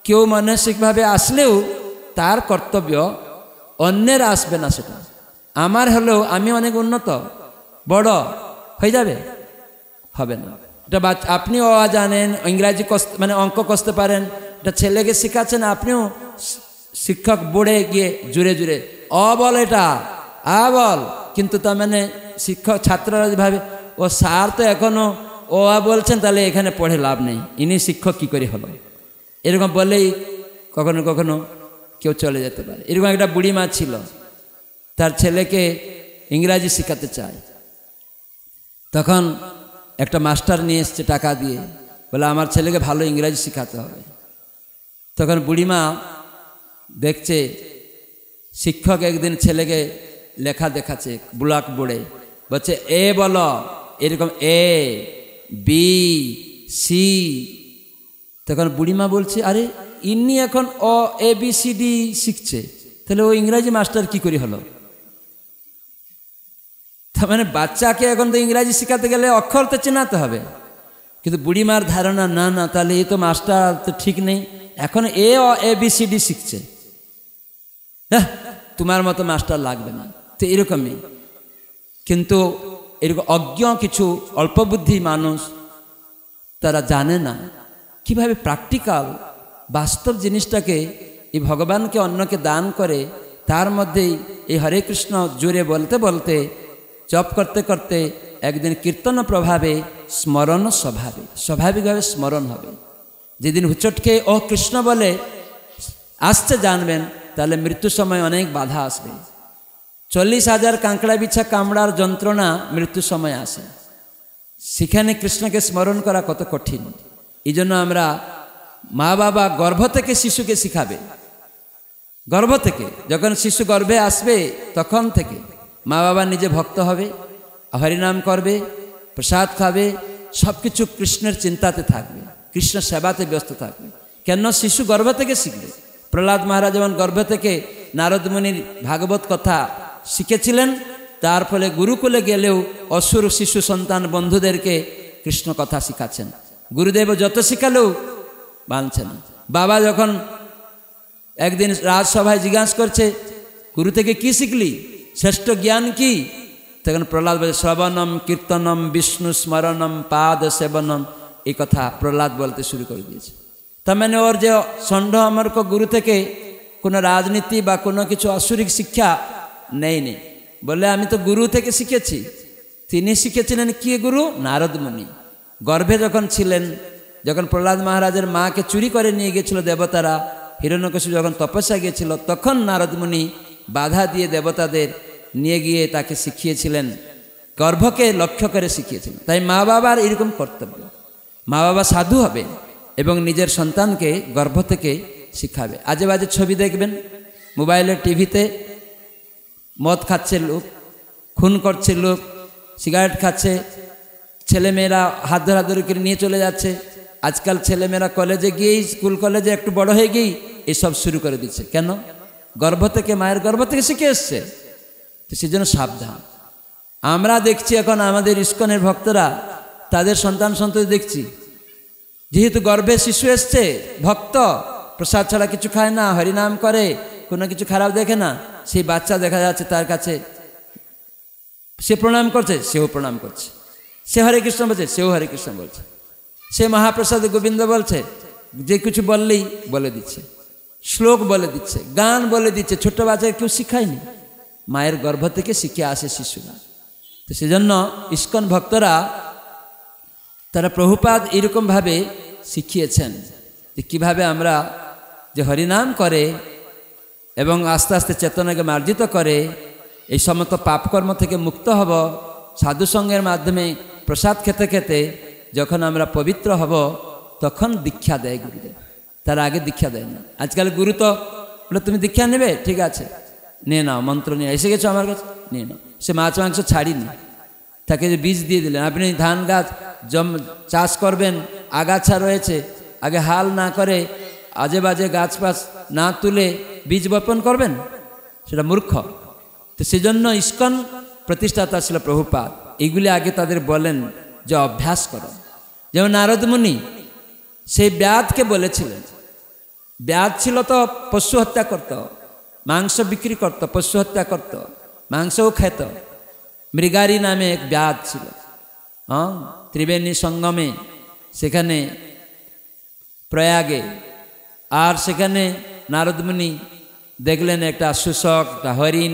[SPEAKER 1] কেউ মানসিকভাবে আসলেও তার কর্তব্য, অন্যের আসবে না সেটা। আমার হলেও আমি অনেক উন্নত বড় হয়ে যাবে, হবে না। এটা আপনি অ জানেন, ইংরাজি মানে অঙ্ক কষতে পারেন, এটা ছেলেকে শিখাচ্ছেন, আপনিও শিক্ষক বোর্ডে গিয়ে জুড়ে জুড়ে অ বল, এটা আ বল, কিন্তু তার মানে শিক্ষক ছাত্ররা ভাবে ও স্যার তো এখনো ও আ বলছেন, তাহলে এখানে পড়ে লাভ নেই, ইনি শিক্ষক কি করে হলো, এরকম বলেই কখনো কখনো কেউ চলে যেতে পারে। এরকম একটা বুড়ি মা ছিল, তার ছেলেকে ইংরাজি শেখাতে চায়। তখন একটা মাস্টার নিয়ে এসছে টাকা দিয়ে, বলে আমার ছেলেকে ভালো ইংরাজি শেখাতে হবে। তখন বুড়িমা দেখছে শিক্ষক একদিন ছেলেকে লেখা দেখাচ্ছে ব্ল্যাক বোর্ডে, বলছে এ বলো, এরকম এ বি সি। তখন বুড়িমা বলছে, আরে ইনি এখন অ এ বি সি ডি শিখছে, তাহলে ও ইংরাজি মাস্টার কি করে হলো? তার মানে বাচ্চাকে এখন তো ইংরাজি শেখাতে গেলে অক্ষর তো চেনাতে হবে। কিন্তু বুড়িমার ধারণা, না না, তাহলে এ তো মাস্টার তো ঠিক নেই, এখন এ অ এ বি সি ডি শিখছে, হ্যাঁ তোমার মতো মাস্টার লাগবে না। তো এরকমই। কিন্তু এরকম অজ্ঞ কিছু অল্পবুদ্ধি মানুষ তারা জানে না কিভাবে প্র্যাকটিক্যাল বাস্তব জিনিসটাকে এই ভগবানকে অন্যকে দান করে তার মধ্যেই এই হরে কৃষ্ণ জোরে বলতে বলতে জপ করতে করতে একদিন কীর্তন প্রভাবে স্মরণ স্বাভাবিকভাবে স্মরণ হবে। যেদিন হুচটকে ও কৃষ্ণ বলে আসছে জানবেন, তাহলে মৃত্যু সময় অনেক বাধা আসবে। 40,000 কাঁকড়া বিছা কামড়ার যন্ত্রণা মৃত্যু সময় আসে, সেখানে কৃষ্ণকে স্মরণ করা কত কঠিন। এই জন্য আমরা মা বাবা গর্ভ থেকে শিশুকে শিখাবে, গর্ভ থেকে যখন শিশু গর্ভে আসবে তখন থেকে মা বাবা নিজে ভক্ত হবে, হরিনাম করবে, প্রসাদ খাবে, সব কিছু কৃষ্ণের চিন্তাতে থাকবে, কৃষ্ণ সেবাতে ব্যস্ত থাকবে। কেন? শিশু গর্ভ থেকে শিখবে। প্রহ্লাদ মহারাজ যেমন গর্ভ থেকে নারদ মুনির ভাগবত কথা শিখেছিলেন, তার ফলে গুরুকুলে গেলেও অসুর শিশু সন্তান বন্ধুদেরকে কৃষ্ণ কথা শিখাচ্ছেন। গুরুদেব যত শিখালেও মানছে না। বাবা যখন একদিন রাজসভায় জিজ্ঞাসা করছে, গুরু থেকে কি শিখলি, শ্রেষ্ঠ জ্ঞান কি? তখন প্রহ্লাদ বলে শ্রবণম কীর্তনম বিষ্ণু স্মরণম পাদ সেবনম, এই কথা প্রহ্লাদ বলতে শুরু করে দিয়েছে। তার মানে ওর যে ষণ্ড অমর্ক গুরু থেকে কোনো রাজনীতি বা কোনো কিছু আসুরিক শিক্ষা নেই। বলে আমি তো গুরু থেকে শিখেছি। তিনি শিখেছিলেন কি গুরু? নারদ মুনি। গর্ভে যখন ছিলেন, যখন প্রহ্লাদ মহারাজের মাকে চুরি করে নিয়ে গিয়েছিল দেবতারা, হিরণ্যকশিপু যখন তপস্যা গিয়েছিল, তখন নারদ মুনি বাধা দিয়ে দেবতাদের নিয়ে গিয়ে তাকে শিখিয়েছিলেন, গর্ভকে লক্ষ্য করে শিখিয়েছিলেন। তাই মা বাবার এরকম কর্তব্য, মা বাবা সাধু হবে এবং নিজের সন্তানকে গর্ভ থেকে শিখাবে। আজে বাজে ছবি দেখবেন মোবাইলে, টিভিতে, মদ খাচ্ছে লোক, খুন করছে লোক, সিগারেট খাচ্ছে, ছেলেমেয়েরা হাত ধরাধরি করে নিয়ে চলে যাচ্ছে। আজকাল ছেলেমেয়েরা কলেজে গিয়েই, স্কুল কলেজে একটু বড় হয়ে গিয়েই এসব শুরু করে দিচ্ছে। কেন? গর্ভ থেকে, মায়ের গর্ভ থেকে শিখে এসছে। তো সেজন্য সাবধান। আমরা দেখছি এখন আমাদের ইস্কনের ভক্তরা তাদের সন্তান সন্ততি দেখছি, যেহেতু গর্ভে শিশু এসছে, ভক্ত, প্রসাদ ছাড়া কিছু খায় না, হরিনাম করে, কোনো কিছু খারাপ দেখে না, সেই বাচ্চা দেখা যাচ্ছে তার কাছে সে প্রণাম করছে, সেও প্রণাম করছে, সে হরে কৃষ্ণ বলছে, সেও হরে কৃষ্ণ বলছে, সে মহাপ্রসাদ গোবিন্দ বলছে, যে কিছু বললেই বলে দিচ্ছে, শ্লোক বলে দিচ্ছে, গান বলে দিচ্ছে। ছোট্ট বাচ্চাকে কেউ শিখায়নি, মায়ের গর্ভ থেকে শিখে আসে শিশুরা। তো সেজন্য ইস্কন ভক্তরা তারা প্রভুপাদ এরকমভাবে শিখিয়েছেন যে কীভাবে আমরা যে হরিনাম করে এবং আস্তে আস্তে চেতনাকে মার্জিত করে এই সমস্ত পাপকর্ম থেকে মুক্ত হব। সাধুসঙ্গের মাধ্যমে প্রসাদ খেতে খেতে যখন আমরা পবিত্র হব, তখন দীক্ষা দেয় গুরুদেব, তার আগে দীক্ষা দেয় না। আজকাল গুরু তো বলে তুমি দীক্ষা নেবে, ঠিক আছে নিয়ে নাও, মন্ত্র নিয়ে এসে গেছো আমার কাছে, নিয়ে নাও। সে মাছ মাংস ছাড়িনি, তাকে যে বীজ দিয়ে দিলেন। আপনি ধান গাছ চাষ করবেন, আগাছা রয়েছে, আগে হাল না করে আজে বাজে গাছ পাছ না তুলে বীজ বপন করবেন, সেটা মূর্খ। তো সেজন্য ইস্কন প্রতিষ্ঠাতা ছিল প্রভুপাদ, এইগুলি আগে তাদের বলেন যে অভ্যাস করো। যেমন নারদ মুনি সেই ব্যাধকে বলেছিলেন, ব্যাধ ছিল তো পশু হত্যা করত, মাংস বিক্রি করত, পশু হত্যা করত, মাংসও খেত। মৃগারী নামে এক ব্যাধ ছিল, ত্রিবেণী সঙ্গমে, সেখানে প্রয়াগে। আর সেখানে নারদ মুনি দেখলেন একটা শুশক, একটা হরিণ,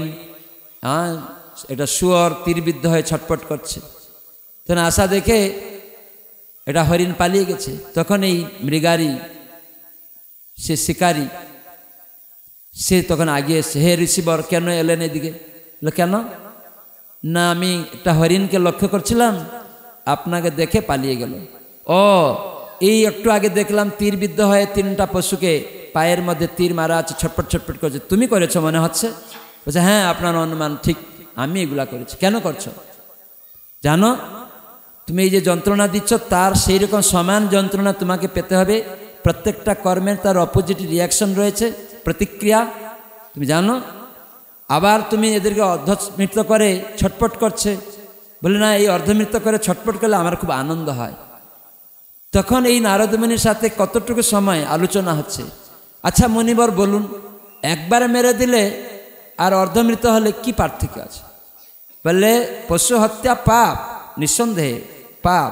[SPEAKER 1] একটা শুয়োর তীরবিদ্ধ হয়ে ছটপট করছে। তখন আশা দেখে এটা হরিণ পালিয়ে গেছে। তখন এই মৃগারী, সে শিকারী, সে তখন আগে এসে, হে ঋষিবর কেন এলেন এদিকে? কেন না, আমি একটা হরিণকে লক্ষ্য করছিলাম, আপনাকে দেখে পালিয়ে গেল। ও এই একটু আগে দেখলাম তীরবিদ্ধ হয়ে 3টা পশুকে পায়ের মধ্যে তীর মারা আছে, ছটপট ছটপট করছে, তুমি করেছো মনে হচ্ছে? বলছে হ্যাঁ, আপনার অনুমান ঠিক, আমি এগুলা করেছি। কেন করছো জানো? তুমি এই যে যন্ত্রণা দিচ্ছ, তার সেই রকম সমান যন্ত্রণা তোমাকে পেতে হবে। প্রত্যেকটা কর্মের তার অপোজিট রিয়াকশন রয়েছে, প্রতিক্রিয়া, তুমি জানো। আবার তুমি এদেরকে অর্ধমৃত করে ছটপট করছে, বলে না এই অর্ধমৃত করে ছটপট করলে আমার খুব আনন্দ হয়। তখন এই নারদ মুনির সাথে কতটুকু সময় আলোচনা হচ্ছে, আচ্ছা মুনিবর বলুন, একবার মেরে দিলে আর অর্ধমৃত হলে কি পার্থক্য আছে? বললে পশু হত্যা পাপ, নিঃসন্দেহে পাপ,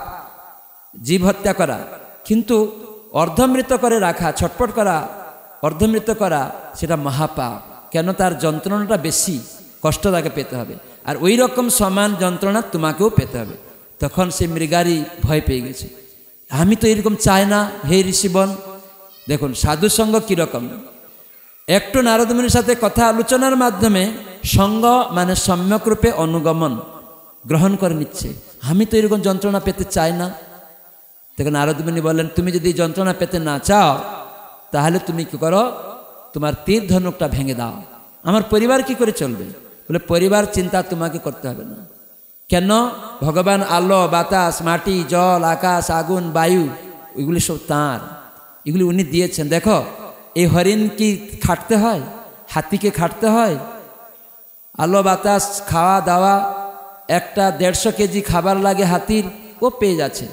[SPEAKER 1] জীব হত্যা করা, কিন্তু অর্ধমৃত করে রাখা, ছটপট করা, অর্ধমৃত করা সেটা মহাপাপ। কেন? তার যন্ত্রণাটা বেশি, কষ্ট তাকে পেতে হবে, আর ওই রকম সমান যন্ত্রণা তোমাকেও পেতে হবে। তখন সে মৃগারি ভয় পেয়ে গেছে, আমি তো এরকম চাই না হে ঋষিবন। দেখুন সাধুসঙ্গ কীরকম, একটু নারদ মুনির সাথে কথা আলোচনার মাধ্যমে সঙ্গ মানে সম্যক রূপে অনুগমন গ্রহণ করে নিচ্ছে, আমি তো এরকম যন্ত্রণা পেতে চাই না। তখন নারদ মুনি বললেন, তুমি যদি যন্ত্রণা পেতে না চাও তাহলে তুমি কি করো, তোমার তীর ধনুকটা ভেঙে দাও, আমার পরিবার কি করে চলবে? বলে পরিবার চিন্তা তোমাকে করতে হবে না। কেন? ভগবান আলো, বাতাস, মাটি, জল, আকাশ, আগুন, বায়ু, এগুলি সব তাঁর, এগুলি উনি দিয়েছেন। দেখো এই হরিণ কি খাটতে হয়? হাতিকে খাটতে হয়? আলো বাতাস, খাওয়া দাওয়া, একটা 150 কেজি খাবার লাগে হাতির, ও পেয়ে যাচ্ছে।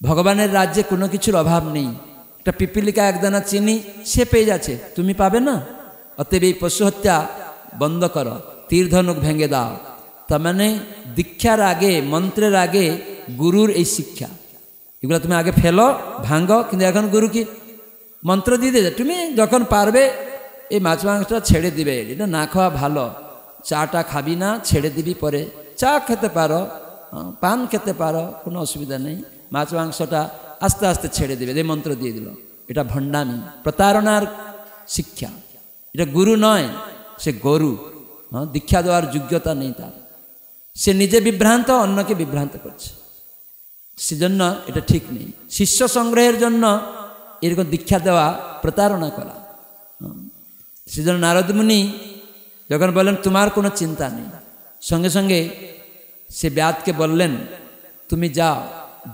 [SPEAKER 1] ভগবানের রাজ্যে কোনো কিছুর অভাব নেই, একটা পিপিলিকা একদানা চিনি সে পেয়ে যাচ্ছে, তুমি পাবে না? অতএব এই পশু হত্যা বন্ধ করো, তীর ধনুক ভেঙে দাও। তার মানে দীক্ষার আগে, মন্ত্রের আগে গুরুর এই শিক্ষা, এগুলো তুমি আগে ফেলো, ভাঙ্গো, কিন্তু এখন গুরু কি মন্ত্র দিয়ে দেবে, তুমি যখন পারবে এই মাছ মাংসটা ছেড়ে দিবে, এটা না খাওয়া ভালো, চাটা খাবি না, ছেড়ে দিবি, পরে চা খেতে পারো, পান খেতে পারো, কোনো অসুবিধা নেই, মাছ মাংসটা আস্তে আস্তে ছেড়ে দেবে, এই মন্ত্র দিয়ে দিল। এটা ভণ্ডামি, প্রতারণার শিক্ষা, এটা গুরু নয়, সে গরু। দীক্ষা দেওয়ার যোগ্যতা নেই তার, সে নিজে বিভ্রান্ত, অন্যকে বিভ্রান্ত করছে, সেজন্য এটা ঠিক নেই। শিষ্য সংগ্রহের জন্য এরকম দীক্ষা দেওয়া প্রতারণা করা। সেজন্য নারদ মুনি যখন বললেন তোমার কোনো চিন্তা নেই, সঙ্গে সঙ্গে সে ব্যাধকে বললেন, তুমি যাও,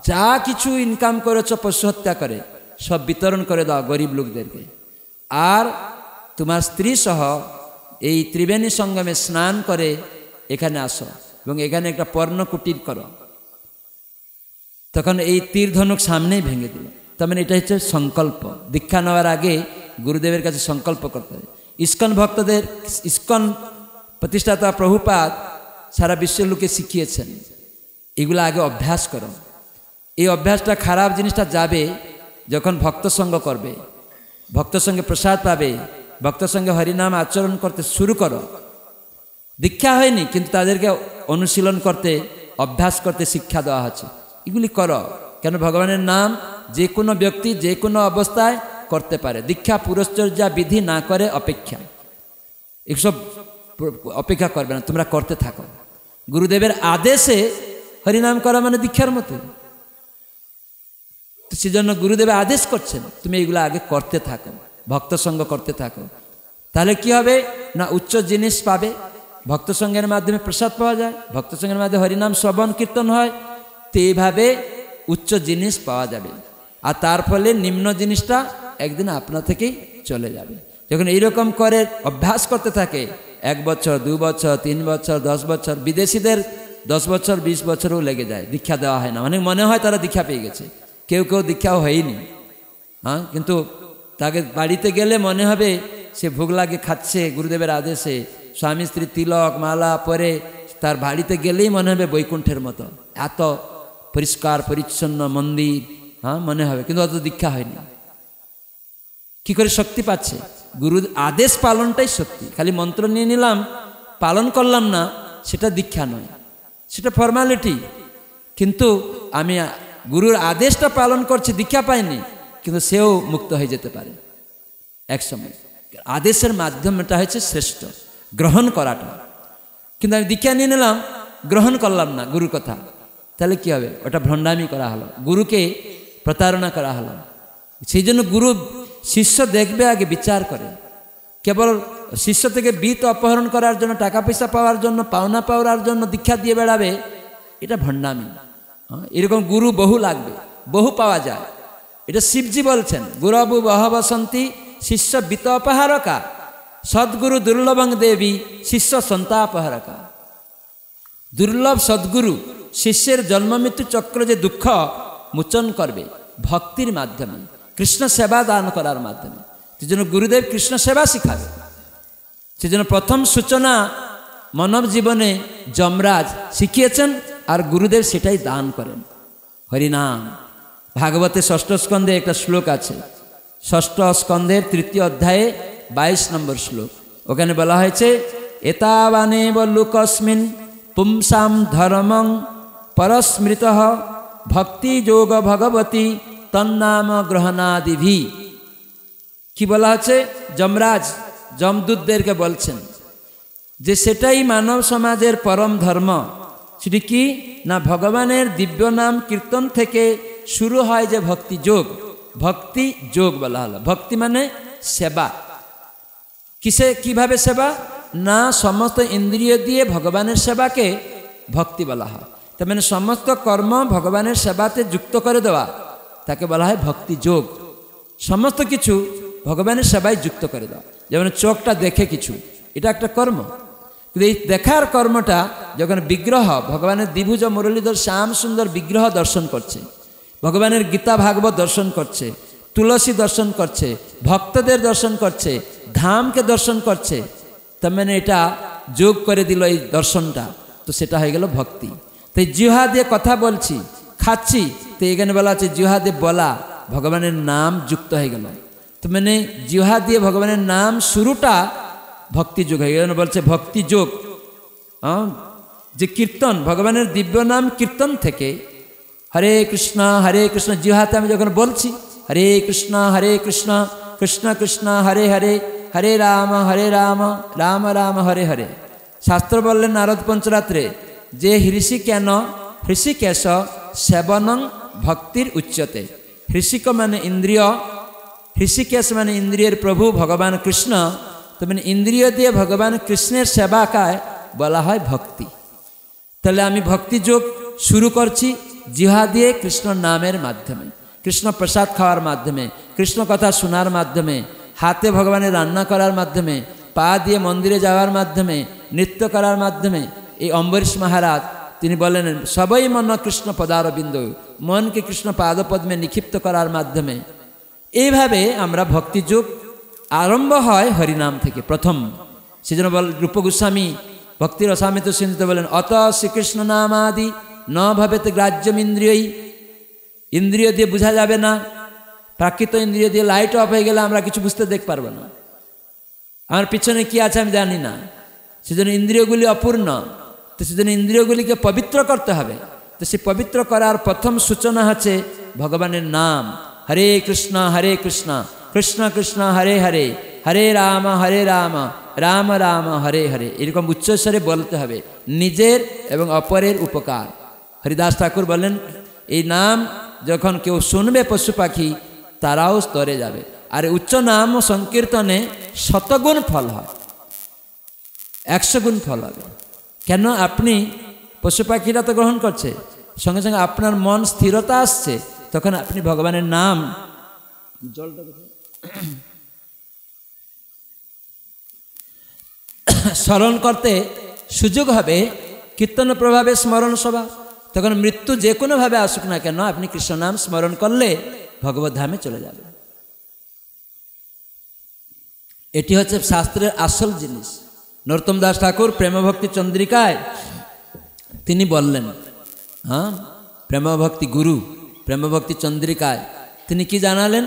[SPEAKER 1] যা কিছু ইনকাম করেছো পশু হত্যা করে সব বিতরণ করে দাও গরিব লোকদেরকে, আর তোমার স্ত্রী সহ এই ত্রিবেণী সঙ্গমে স্নান করে এখানে আসো এবং এখানে একটা পর্ণ কুটির করো। তখন এই তীর ধনুক সামনেই ভেঙে দিল। তার মানে এটা হচ্ছে সংকল্প। দীক্ষা নেওয়ার আগে গুরুদেবের কাছে সংকল্প করতে হবে। ইস্কন ভক্তদের, ইস্কন প্রতিষ্ঠাতা প্রভুপাদ সারা বিশ্বের লোকে শিখিয়েছেন, এগুলো আগে অভ্যাস করো। এই অভ্যাসটা, খারাপ জিনিসটা যাবে যখন ভক্ত সঙ্গ করবে, ভক্ত সঙ্গে প্রসাদ পাবে, ভক্ত সঙ্গে হরিনাম আচরণ করতে শুরু করো। দীক্ষা হয়নি কিন্তু তাদেরকে অনুশীলন করতে, অভ্যাস করতে শিক্ষা দেওয়া হচ্ছে, এগুলি করো। কেন? ভগবানের নাম যে কোনো ব্যক্তি যে কোনো অবস্থায় করতে পারে। দীক্ষা পুরস্চর্যা বিধি না করে অপেক্ষা, এসব অপেক্ষা করবে না, তোমরা করতে থাকো। গুরুদেবের আদেশে হরিনাম করা মানে দীক্ষার মতো, সেজন্য গুরুদেবের আদেশ করছেন তুমি এগুলো আগে করতে থাকো, ভক্ত সঙ্গ করতে থাকো। তাহলে কি হবে না, উচ্চ জিনিস পাবে। ভক্ত সঙ্গের মাধ্যমে প্রসাদ পাওয়া যায়, ভক্ত সঙ্গের মাধ্যমে হরিনাম শ্রবণ কীর্তন হয়, তো এইভাবে উচ্চ জিনিস পাওয়া যাবে। আর তার ফলে নিম্ন জিনিসটা একদিন আপনা থেকেই চলে যাবে। যখন এইরকম করে অভ্যাস করতে থাকে, 1 বছর 2 বছর 3 বছর 10 বছর, বিদেশিদের 10 বছর 20 বছরও লেগে যায়, দীক্ষা দেওয়া হয় না। অনেক মনে হয় তারা দীক্ষা পেয়ে গেছে, কেউ কেউ দীক্ষাও হয়নি। কিন্তু তাকে বাড়িতে গেলে মনে হবে সে ভোগ লাগে খাচ্ছে গুরুদেবের আদেশে, স্বামী স্ত্রী তিলক মালা পরে, তার বাড়িতে গেলেই মনে হবে বৈকুণ্ঠের মতো, এত পরিষ্কার পরিচ্ছন্ন মন্দির, মনে হবে, কিন্তু অত দীক্ষা হয়নি। কি করে শক্তি পাচ্ছে? গুরুর আদেশ পালনটাই শক্তি। খালি মন্ত্র নিয়ে নিলাম, পালন করলাম না, সেটা দীক্ষা নয়, সেটা ফর্মালিটি। কিন্তু আমি গুরুর আদেশটা পালন করছি, দীক্ষা পাইনি, কিন্তু সেও মুক্ত হয়ে যেতে পারে এক সময়। আদেশের মাধ্যমটা হচ্ছে শ্রেষ্ঠ, গ্রহণ করাটা। কিন্তু আমি দীক্ষা নিয়ে নিলাম, গ্রহণ করলাম না গুরুর কথা, তাহলে কি হবে? ওটা ভণ্ডামি করা হলো, গুরুকে প্রতারণা করা হলো। সেই জন্য গুরু শিষ্য দেখবে আগে, বিচার করে। কেবল শিষ্য থেকে বিত অপহরণ করার জন্য, টাকা পয়সা পাওয়ার জন্য, পাওনা পাওয়ার জন্য দীক্ষা দিয়ে বেড়াবে, এটা ভণ্ডামি। এরকম গুরু বহু লাগবে, বহু পাওয়া যায়। এটা শিবজি বলছেন, গুরবু বহবসন্তি শিষ্য বিত অপহারকা, সদ্গুরু দুর্লভং দেবী শিষ্য সন্তাপহারকা। দুর্লভ সদ্গুরু শিষ্যের জন্ম মৃত্যু চক্র যে দুঃখ মোচন করবে ভক্তির মাধ্যমে, কৃষ্ণ সেবা দান করার মাধ্যমে। সেজন্য গুরুদেব কৃষ্ণ সেবা শিখাবে। সেজন্য প্রথম সূচনা মানব জীবনে যমরাজ শিখিয়েছেন আর গুরুদেব সেটাই দান করেন। হরিনাম। ভাগবতে ষষ্ঠ স্কন্ধে একটা শ্লোক আছে, ষষ্ঠ স্কন্ধের 3য় অধ্যায়ে 22 নম্বর শ্লোক। ওখানে বলা হয়েছে এতাবানেব লোকস্মিন পুংসাম ধর্মং পরস্মৃত ভক্তি যোগ ভগবতী তন্নাম গ্রহণাদিভি। কি বলা হচ্ছে? যমরাজ যমদূতদেরকে বলছেন যে সেটাই মানব সমাজের পরম ধর্ম। সেটি কি না, ভগবানের দিব্য নাম কীর্তন থেকে শুরু হয় যে ভক্তি যোগ। ভক্তি যোগ বলা হলো। ভক্তি মানে সেবা। কিভাবে সেবা? না সমস্ত ইন্দ্রিয় দিয়ে ভগবানের সেবাকে ভক্তি বলা হয়। তার মানে সমস্ত কর্ম ভগবানের সেবাতে যুক্ত করে দেওয়া, তাকে বলা হয় ভক্তি যোগ। সমস্ত কিছু ভগবানের সেবায় যুক্ত করে দেওয়া। যেমন চোখটা দেখে কিছু, এটা একটা কর্ম, কিন্তু এই দেখার কর্মটা যখন বিগ্রহ, ভগবানের দ্বিভুজ মুরলীধর শ্যাম সুন্দর বিগ্রহ দর্শন করছে, ভগবানের গীতা ভাগবত দর্শন করছে, তুলসী দর্শন করছে, ভক্তদের দর্শন করছে, ধামকে দর্শন করছে, তার মানে এটা যোগ করে দিল এই দর্শনটা, তো সেটা হয়ে গেল ভক্তি। তো জিহ্বা দিয়ে কথা বলছি, খাচ্ছি, তো এখানে বলা আছে জিহ্বা দিয়ে বলা, ভগবানের নাম যুক্ত হয়ে গেল। তো মানে জিহ্বা দিয়ে ভগবানের নাম শুরুটা ভক্তি যোগ হয়ে গেল। বলছে ভক্তি যোগ। যে কীর্তন, ভগবানের দিব্য নাম কীর্তন থেকে হরে কৃষ্ণ জিহ্বাতে আমি যখন বলছি হরে কৃষ্ণ কৃষ্ণ কৃষ্ণ হরে হরে, হরে রাম রাম রাম হরে হরে। শাস্ত্র বললেন নারদ পঞ্চরাত্রে যে হৃষিকেশ সেবনং ভক্তির উচ্চতে। হৃষিক মানে ইন্দ্রিয়, হৃষিকেশ মানে ইন্দ্রিয়ের প্রভু ভগবান কৃষ্ণ। তো মানে ইন্দ্রিয় দিয়ে ভগবান কৃষ্ণের সেবাকায় বলা হয় ভক্তি। তাহলে আমি ভক্তি যোগ শুরু করছি জিহ্বা দিয়ে কৃষ্ণ নামের মাধ্যমে, কৃষ্ণ প্রসাদ খাওয়ার মাধ্যমে, কৃষ্ণ কথা শোনার মাধ্যমে, হাতে ভগবানের রান্না করার মাধ্যমে, পা দিয়ে মন্দিরে যাওয়ার মাধ্যমে, নৃত্য করার মাধ্যমে। এই অম্বরীশ মহারাজ তিনি বলেন সবই মন কৃষ্ণ পদারবিন্দ, মনকে কৃষ্ণ পাদপদ্মে নিক্ষিপ্ত করার মাধ্যমে। এইভাবে আমরা ভক্তি যোগ আরম্ভ হয় হরিনাম থেকে প্রথম। সেজন্য বল রূপ গোস্বামী ভক্তির রসামৃত সিন্ধুতে বলেন অত শ্রীকৃষ্ণ নামাদি ন ভবেত গ্রাহ্যম ইন্দ্রিয়ই। ইন্দ্রিয় দিয়ে বোঝা যাবে না, প্রাকৃত ইন্দ্রিয় দিয়ে লাইট অফ হয়ে গেলে আমরা কিছু বুঝতে দেখ পারবো না, আমার পিছনে কি আছে আমি জানি না। সেজন্য ইন্দ্রিয়গুলি অপূর্ণ, তো সেজন্য ইন্দ্রিয়গুলিকে পবিত্র করতে হবে। তো সে পবিত্র করার প্রথম সূচনা হচ্ছে ভগবানের নাম। হরে কৃষ্ণ কৃষ্ণ কৃষ্ণ হরে হরে, হরে রাম রাম রাম হরে হরে। এরকম উচ্চস্বরে বলতে হবে, নিজের এবং অপরের উপকার। হরিদাস ঠাকুর বলেন এই নাম যখন কেউ শুনবে পশু পাখি তারাও স্তরে যাবে। আর উচ্চ নাম ও সংকীর্তনে 100 গুণ ফল হয়, 100 গুণ ফল হবে। কেন? আপনি পশু পাখিরা তো গ্রহণ করছে, সঙ্গে সঙ্গে আপনার মন স্থিরতা আসছে, তখন আপনি ভগবানের নাম জলটা স্মরণ করতে সুযোগ হবে। কীর্তন প্রভাবে স্মরণ সভা, তখন মৃত্যু যে কোনোভাবে আসুক না কেন আপনি কৃষ্ণ নাম স্মরণ করলে ভগবত ধামে চলে যাবে। এটি হচ্ছে শাস্ত্রের আসল জিনিস। নরোত্তম দাস ঠাকুর প্রেমভক্তি চন্দ্রিকায় তিনি বললেন, প্রেমভক্তি গুরু প্রেমভক্তি চন্দ্রিকায় তিনি কি জানালেন?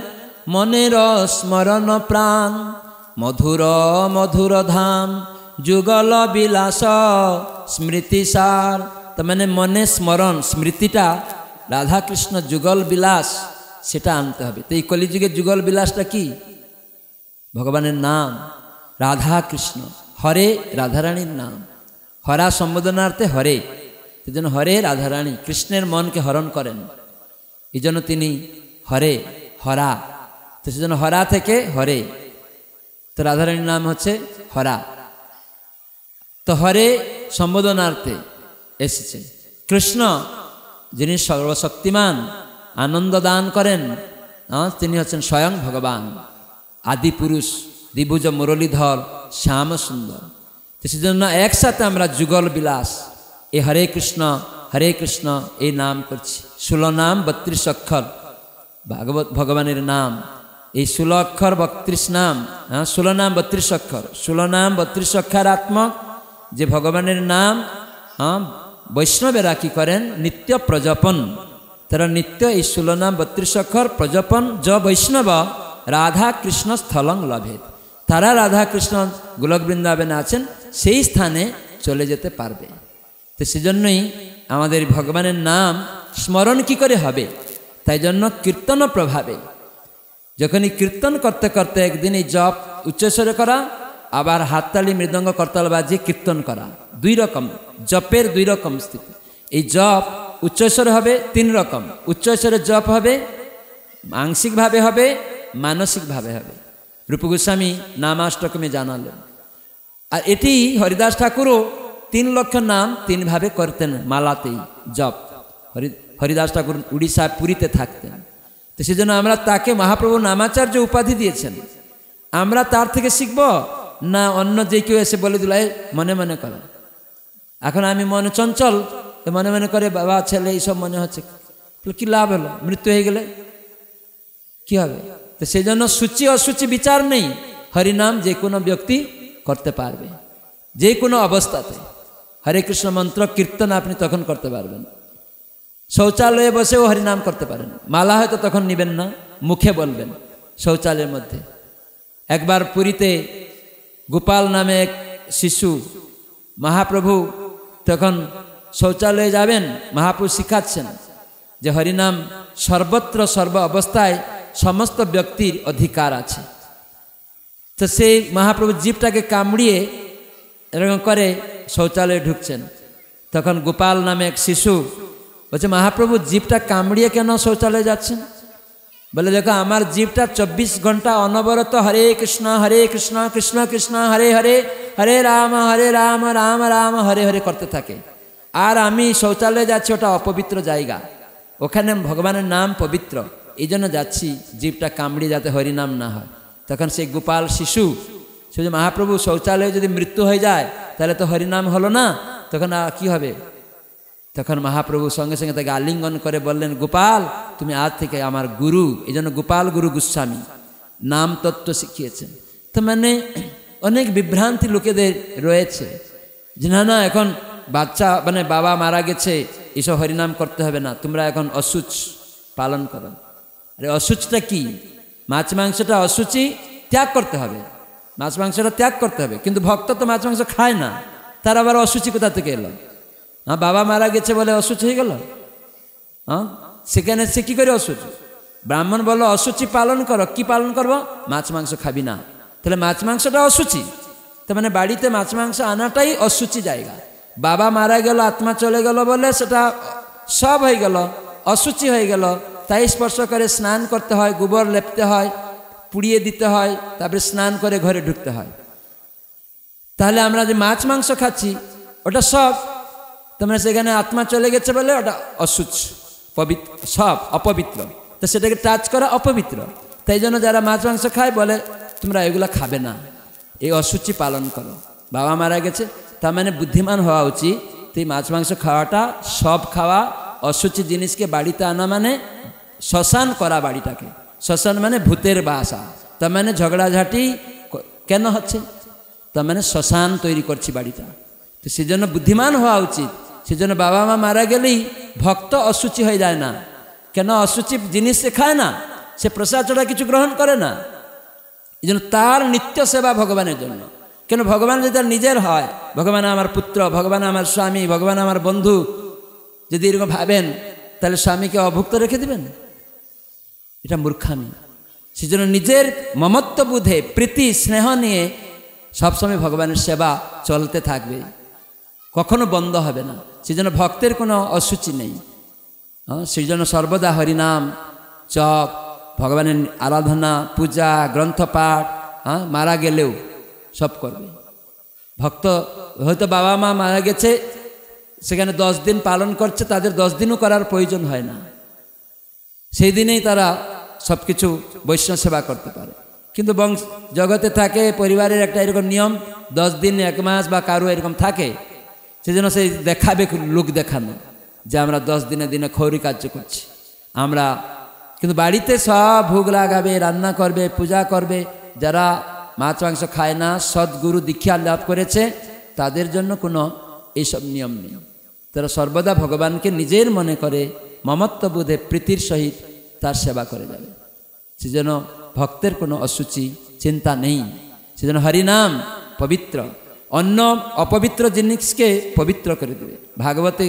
[SPEAKER 1] মনের স্মরণ প্রাণ মধুর মধুর ধাম যুগল বিলাস স্মৃতিসার। তার মানে মনে স্মরণ, স্মৃতিটা রাধাকৃষ্ণ যুগল বিলাস সেটা আনতে হবে। তো এই কলিযুগের যুগল বিলাসটা কি? ভগবানের নাম রাধা কৃষ্ণ। হরে রাধারানীর নাম, হরা সম্বোধনার্থে হরে, এই জন্য হরে রাধারানী কৃষ্ণের মনকে হরণ করেন, এই জন্য তিনি হরে হরা। তো সেজন্য হরা থেকে হরে, তো রাধারানীর নাম হচ্ছে হরা। তো হরে সম্বোধনার্থে এসেছে। কৃষ্ণ যিনি সর্বশক্তিমান, আনন্দ দান করেন, তিনি হচ্ছেন স্বয়ং ভগবান, আদি পুরুষ, দ্বিভুজ মুরলীধর, শ্যাম সুন্দর। তো সেজন্য একসাথে আমরা যুগল বিলাস এই হরে কৃষ্ণ এই নাম করছি। 16 নাম 32 অক্ষর ভাগবত ভগবানের নাম। এই 16 অক্ষর 32 নাম, 16 নাম 32 অক্ষর, 16 নাম 32 অক্ষরাত্মক যে ভগবানের নাম বৈষ্ণবেরা কি করেন নিত্য প্রজপন, তারা নিত্য এই 16 নাম 32 অক্ষর প্রজপন য বৈষ্ণব রাধা কৃষ্ণ স্থলং লভেত, তারা রাধা কৃষ্ণ গোলক বৃন্দাবনে আছেন সেই স্থানে চলে যেতে পারবে। তো সেজন্যই আমাদের ভগবানের নাম স্মরণ কি করে হবে, তাই জন্য কীর্তন প্রভাবে যখনই কীর্তন করতে করতে একদিন এই জপ উচ্চস্বরে করা, আবার হাততালি মৃদঙ্গ করতাল বাজিয়ে কীর্তন করা, 2 রকম জপের 2 রকম স্থিতি। এই জপ উচ্চস্বরে হবে 3 রকম, উচ্চস্বরে জপ হবে, আংশিকভাবে হবে, মানসিকভাবে হবে। রূপ গোস্বামী নামাষ্টকমে জানালেন। আর এটি হরিদাস ঠাকুরও 3 লক্ষ নাম 3 ভাবে করতেন মালাতেই জপ। হরিদাস ঠাকুর উড়িষ্যা পুরীতে থাকতেন, তো সেজন্য আমরা তাকে মহাপ্রভু নামাচার্য উপাধি দিয়েছেন। আমরা তার থেকে শিখব না অন্য যে কেউ এসে বলে দিল মনে মনে করে। এখন আমি মনে চঞ্চল, মনে মনে করে বাবা ছেলে এইসব মনে হচ্ছে, কি লাভ হলো, মৃত্যু হয়ে গেলে কি হবে? তো সেই জন্য সূচি অসুচি বিচার নেই, হরিনাম যে কোনো ব্যক্তি করতে পারবে যে কোনো অবস্থাতে। হরে কৃষ্ণ মন্ত্র কীর্তন আপনি তখন করতে পারবেন, শৌচালয়ে বসেও হরিনাম করতে পারেন। মালা হয়তো তখন নেবেন না, মুখে বলবেন শৌচালয়ের মধ্যে। একবার পুরীতে গোপাল নামে এক শিশু, মহাপ্রভু তখন শৌচালয়ে যাবেন, মহাপ্রভু শিখাচ্ছেন যে হরিনাম সর্বত্র সর্ব অবস্থায় সমস্ত ব্যক্তির অধিকার আছে। তো সেই মহাপ্রভু জীবটাকে কামড়িয়ে এরকম করে শৌচালয়ে ঢুকছেন, তখন গোপাল নামে এক শিশু বলছে মহাপ্রভু জীবটা কামড়িয়ে কেন শৌচালয়ে যাচ্ছেন? বলে দেখো আমার জীবটা 24 ঘন্টা অনবরত হরে কৃষ্ণ কৃষ্ণ কৃষ্ণ হরে হরে, হরে রাম রাম রাম হরে হরে করতে থাকে। আর আমি শৌচালয়ে যাচ্ছি, ওটা অপবিত্র জায়গা, ওখানে ভগবানের নাম পবিত্র, এই জন্য যাচ্ছি জীবটা কামড়িয়ে যাতে হরিনাম না হয়। তখন সেই গোপাল শিশু সে যে মহাপ্রভু শৌচালয়ে যদি মৃত্যু হয়ে যায় তাহলে তো হরিনাম হলো না, তখন কি হবে? তখন মহাপ্রভু সঙ্গে সঙ্গে তাকে আলিঙ্গন করে বললেন গোপাল তুমি আজ থেকে আমার গুরু। এই জন্য গোপাল গুরু গোস্বামী নাম তত্ত্ব শিখিয়েছেন। তো মানে অনেক বিভ্রান্তি লোকেদের রয়েছে যে না না এখন বাচ্চা মানে বাবা মারা গেছে এসব হরিনাম করতে হবে না, তোমরা এখন অসুচ পালন করো। আরে অসুচটা কি? মাছ মাংসটা অসুচি ত্যাগ করতে হবে, মাছ মাংসটা ত্যাগ করতে হবে, কিন্তু ভক্ত তো মাছ মাংস খায় না, তার আবার অসুচি কোথা থেকে এলো? হ্যাঁ বাবা মারা গেছে বলে অসুচ হয়ে গেল? হ্যাঁ সেখানে সে কী করে অসুচি? ব্রাহ্মণ বললো অসুচি পালন করো, কি পালন করবো? মাছ মাংস খাবি না, তাহলে মাছ মাংসটা অসুচি। তার মানে বাড়িতে মাছ মাংস আনাটাই অসুচি জায়গা। বাবা মারা গেল, আত্মা চলে গেল বলে সেটা সব হয়ে গেল, অসুচি হয়ে গেল, তাই স্পর্শ করে স্নান করতে হয়, গোবর লেপতে হয়, পুড়িয়ে দিতে হয়, তারপরে স্নান করে ঘরে ঢুকতে হয়। তাহলে আমরা যে মাছ মাংস খাচ্ছি ওটা সব, তোমরা সেখানে আত্মা চলে গেছে বলে ওটা অসুচ, পবিত্র সব অপবিত্র, তো সেটাকে টাচ করা অপবিত্র। তাই জন্য যারা মাছ মাংস খায় বলে তোমরা এগুলো খাবে না, এই অসুচি পালন করো। বাবা মারা গেছে, তার মানে বুদ্ধিমান হওয়া উচিত। তো এই মাছ মাংস খাওয়াটা সব খাওয়া, অসুচি জিনিসকে বাড়িতে আনা মানে শ্মশান করা বাড়িটাকে। শ্মশান মানে ভূতের বাসা, তার মানে ঝগড়াঝাটি কেন হচ্ছে? তার মানে শ্মশান তৈরি করছি বাড়িটা। তো সেজন্য বুদ্ধিমান হওয়া উচিত। সেজন্য বাবা মা মারা গেলেই ভক্ত অসুচি হয়ে যায় না। কেন? অসুচি জিনিস সে খায় না, সে প্রসাদ ছাড়া কিছু গ্রহণ করে না। এই জন্য তার নিত্য সেবা ভগবানের জন্য। কেন? ভগবান যদি তার নিজের হয়, ভগবান আমার পুত্র, ভগবান আমার স্বামী, ভগবান আমার বন্ধু, যদি এরকম ভাবেন তাহলে স্বামীকে অভুক্ত রেখে দিবেন? এটা মূর্খামি। সেজন্য নিজের মমত্ব বুধে প্রীতি স্নেহ নিয়ে সবসময় ভগবানের সেবা চলতে থাকবে, কখনো বন্ধ হবে না। সেজন্য ভক্তের কোনো অসুচি নেই। সেই জন্য সর্বদা হরিনাম জপ, ভগবানের আরাধনা, পূজা, গ্রন্থপাঠ, মারা গেলেও সব করবে। ভক্ত হয়তো বাবা মা মারা গেছে, সেখানে 10 দিন পালন করছে, তাদের 10 দিনও করার প্রয়োজন হয় না, সেই দিনেই তারা সব কিছু বৈষ্ণব সেবা করতে পারে। কিন্তু জগতে থাকে পরিবারের একটা এরকম নিয়ম, 10 দিন 1 মাস বা কারো এরকম থাকে, সেজন্য সেই দেখাবে লোক দেখানো যে আমরা 10 দিনে দিনে খৌরি কার্য করছি আমরা। কিন্তু বাড়িতে সব ভোগ লাগাবে, রান্না করবে, পূজা করবে। যারা মাছ মাংস খায় না, সদ্গুরু দীক্ষা লাভ করেছে, তাদের জন্য কোনো এইসব নিয়ম নেই। তারা সর্বদা ভগবানকে নিজের মনে করে মমত্ববোধে প্রীতির সহিত তার সেবা করে যাবে। সেজন্য ভক্তের কোনো অসুচি চিন্তা নেই। সেজন্য হরিনাম পবিত্র, অন্য অপবিত্র জিনিসকে পবিত্র করে দেবে। ভাগবতে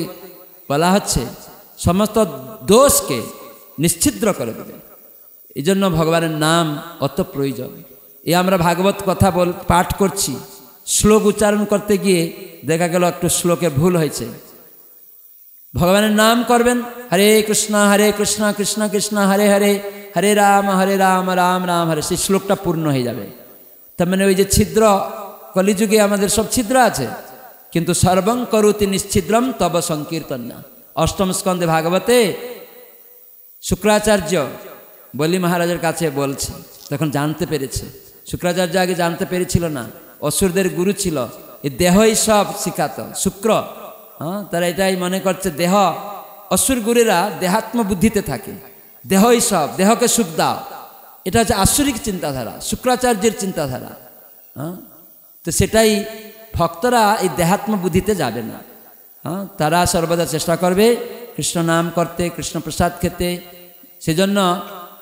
[SPEAKER 1] বলা হচ্ছে সমস্ত দোষকে নিশ্ছিদ্র করে দেবে। এই জন্য ভগবানের নাম অত প্রয়োজন। এ আমরা ভাগবত কথা পাঠ করছি, শ্লোক উচ্চারণ করতে গিয়ে দেখা গেল একটু শ্লোকে ভুল হয়েছে। ভগবানের নাম করবেন, হরে কৃষ্ণ কৃষ্ণ কৃষ্ণ হরে হরে, হরে রাম রাম রাম হরে, সেই শ্লোকটা পূর্ণ হয়ে যাবে। তার মানে ওই যে ছিদ্র, কলিযুগে আমাদের সব ছিদ্র আছে, কিন্তু সর্বং করুতি নিশ্ছিদ্রম তব সংকীর্তন না। অষ্টম স্কন্ধে ভাগবতে শুক্রাচার্য বলি মহারাজের কাছে বলছে, তখন জানতে পেরেছে। শুক্রাচার্য আগে জানতে পেরেছিল না, অসুরদের গুরু ছিল, এই দেহই সব শিখাতো। শুক্র তারা এটাই মনে করছে দেহ, অসুর গুরুরা দেহাত্ম বুদ্ধিতে থাকে, দেহই সব, দেহকে সুখ দাও, এটা হচ্ছে আসুরিক চিন্তাধারা, শুক্রাচার্যের চিন্তাধারা। তো সেটাই ভক্তরা এই দেহাত্ম বুদ্ধিতে যাবে না। তারা সর্বদা চেষ্টা করবে কৃষ্ণ নাম করতে, কৃষ্ণ প্রসাদ খেতে। সেজন্য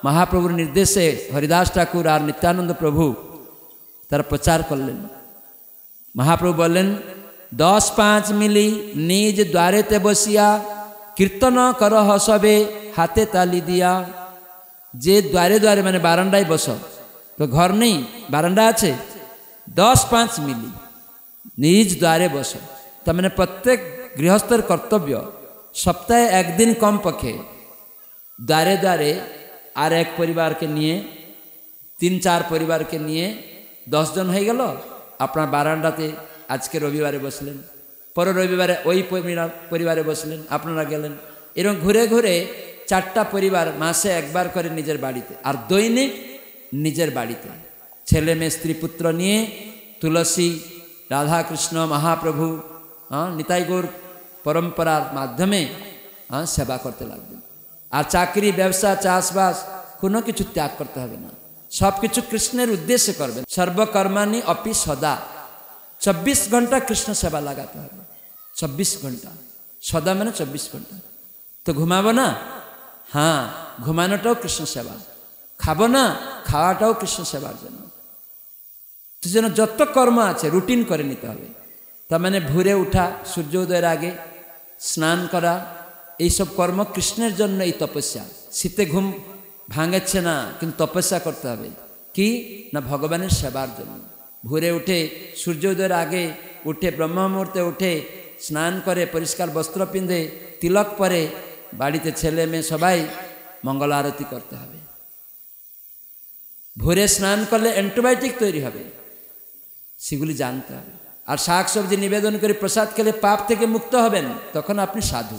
[SPEAKER 1] মহাপ্রভুর নির্দেশে হরিদাস ঠাকুর আর নিত্যানন্দ প্রভু তারা প্রচার করলেন। মহাপ্রভু বললেন, 10-5 মিলি নিজ দ্বারেতে বসিয়া কীর্তন কর হসবে হাতে তালি দিয়া। যে দ্বারে দ্বারে মানে বারান্দায় বসো, তো ঘর নেই, বারান্দা আছে, 10-5 মিলি নিজ দ্বারে বসো। তার মানে প্রত্যেক গৃহস্থের কর্তব্য সপ্তাহে একদিন কমপক্ষে দ্বারে দ্বারে আর এক পরিবারকে নিয়ে, 3-4 পরিবারকে নিয়ে 10 জন হয়ে গেল, আপনার বারান্দাতে আজকে রবিবারে বসলেন, পরের রবিবারে ওই পরিবারে বসলেন, আপনারা গেলেন। এরকম ঘুরে ঘুরে 4টা পরিবার মাসে একবার করে নিজের বাড়িতে, আর দৈনিক নিজের বাড়িতে ছেলে মেয়ে স্ত্রী পুত্র নিয়ে তুলসী রাধাকৃষ্ণ মহাপ্রভু নিতাই গৌর পরম্পরার মাধ্যমে সেবা করতে লাগবেন। আর চাকরি, ব্যবসা, চাষবাস কোনো কিছু ত্যাগ করতে হবে না, সব কিছু কৃষ্ণের উদ্দেশ্যে করবেন। সর্বকর্মাণি অপি সদা, 24 ঘন্টা কৃষ্ণ সেবা লাগাতে হবে। 24 ঘন্টা, সদা মানে 24 ঘন্টা। তো ঘুমাবো না, হ্যাঁ ঘুমানোটাও কৃষ্ণ সেবা, খাবো না, খাওয়াটাও কৃষ্ণ সেবার জন্য। তো যেন যত কর্ম আছে রুটিন করে নিতে হবে। তার মানে ভোরে উঠা, সূর্য উদয়ের আগে স্নান করা, এইসব কর্ম কৃষ্ণের জন্য। এই তপস্যা, শীতে ঘুম ভাঙাচ্ছে না, কিন্তু তপস্যা করতে হবে কি না, ভগবানের সেবার জন্য। ভোরে উঠে সূর্য উদয়ের আগে উঠে, ব্রহ্ম মুহূর্তে উঠে স্নান করে, পরিষ্কার বস্ত্র পিঁধে, তিলক পরে বাড়িতে ছেলে মেয়ে সবাই মঙ্গল আরতি করতে হবে। ভোরে স্নান করলে অ্যান্টিবায়োটিক তৈরি হবে, সেগুলি জানতে হবে। আর শাক সবজি নিবেদন করে প্রসাদ খেলে পাপ থেকে মুক্ত হবেন, তখন আপনি সাধু।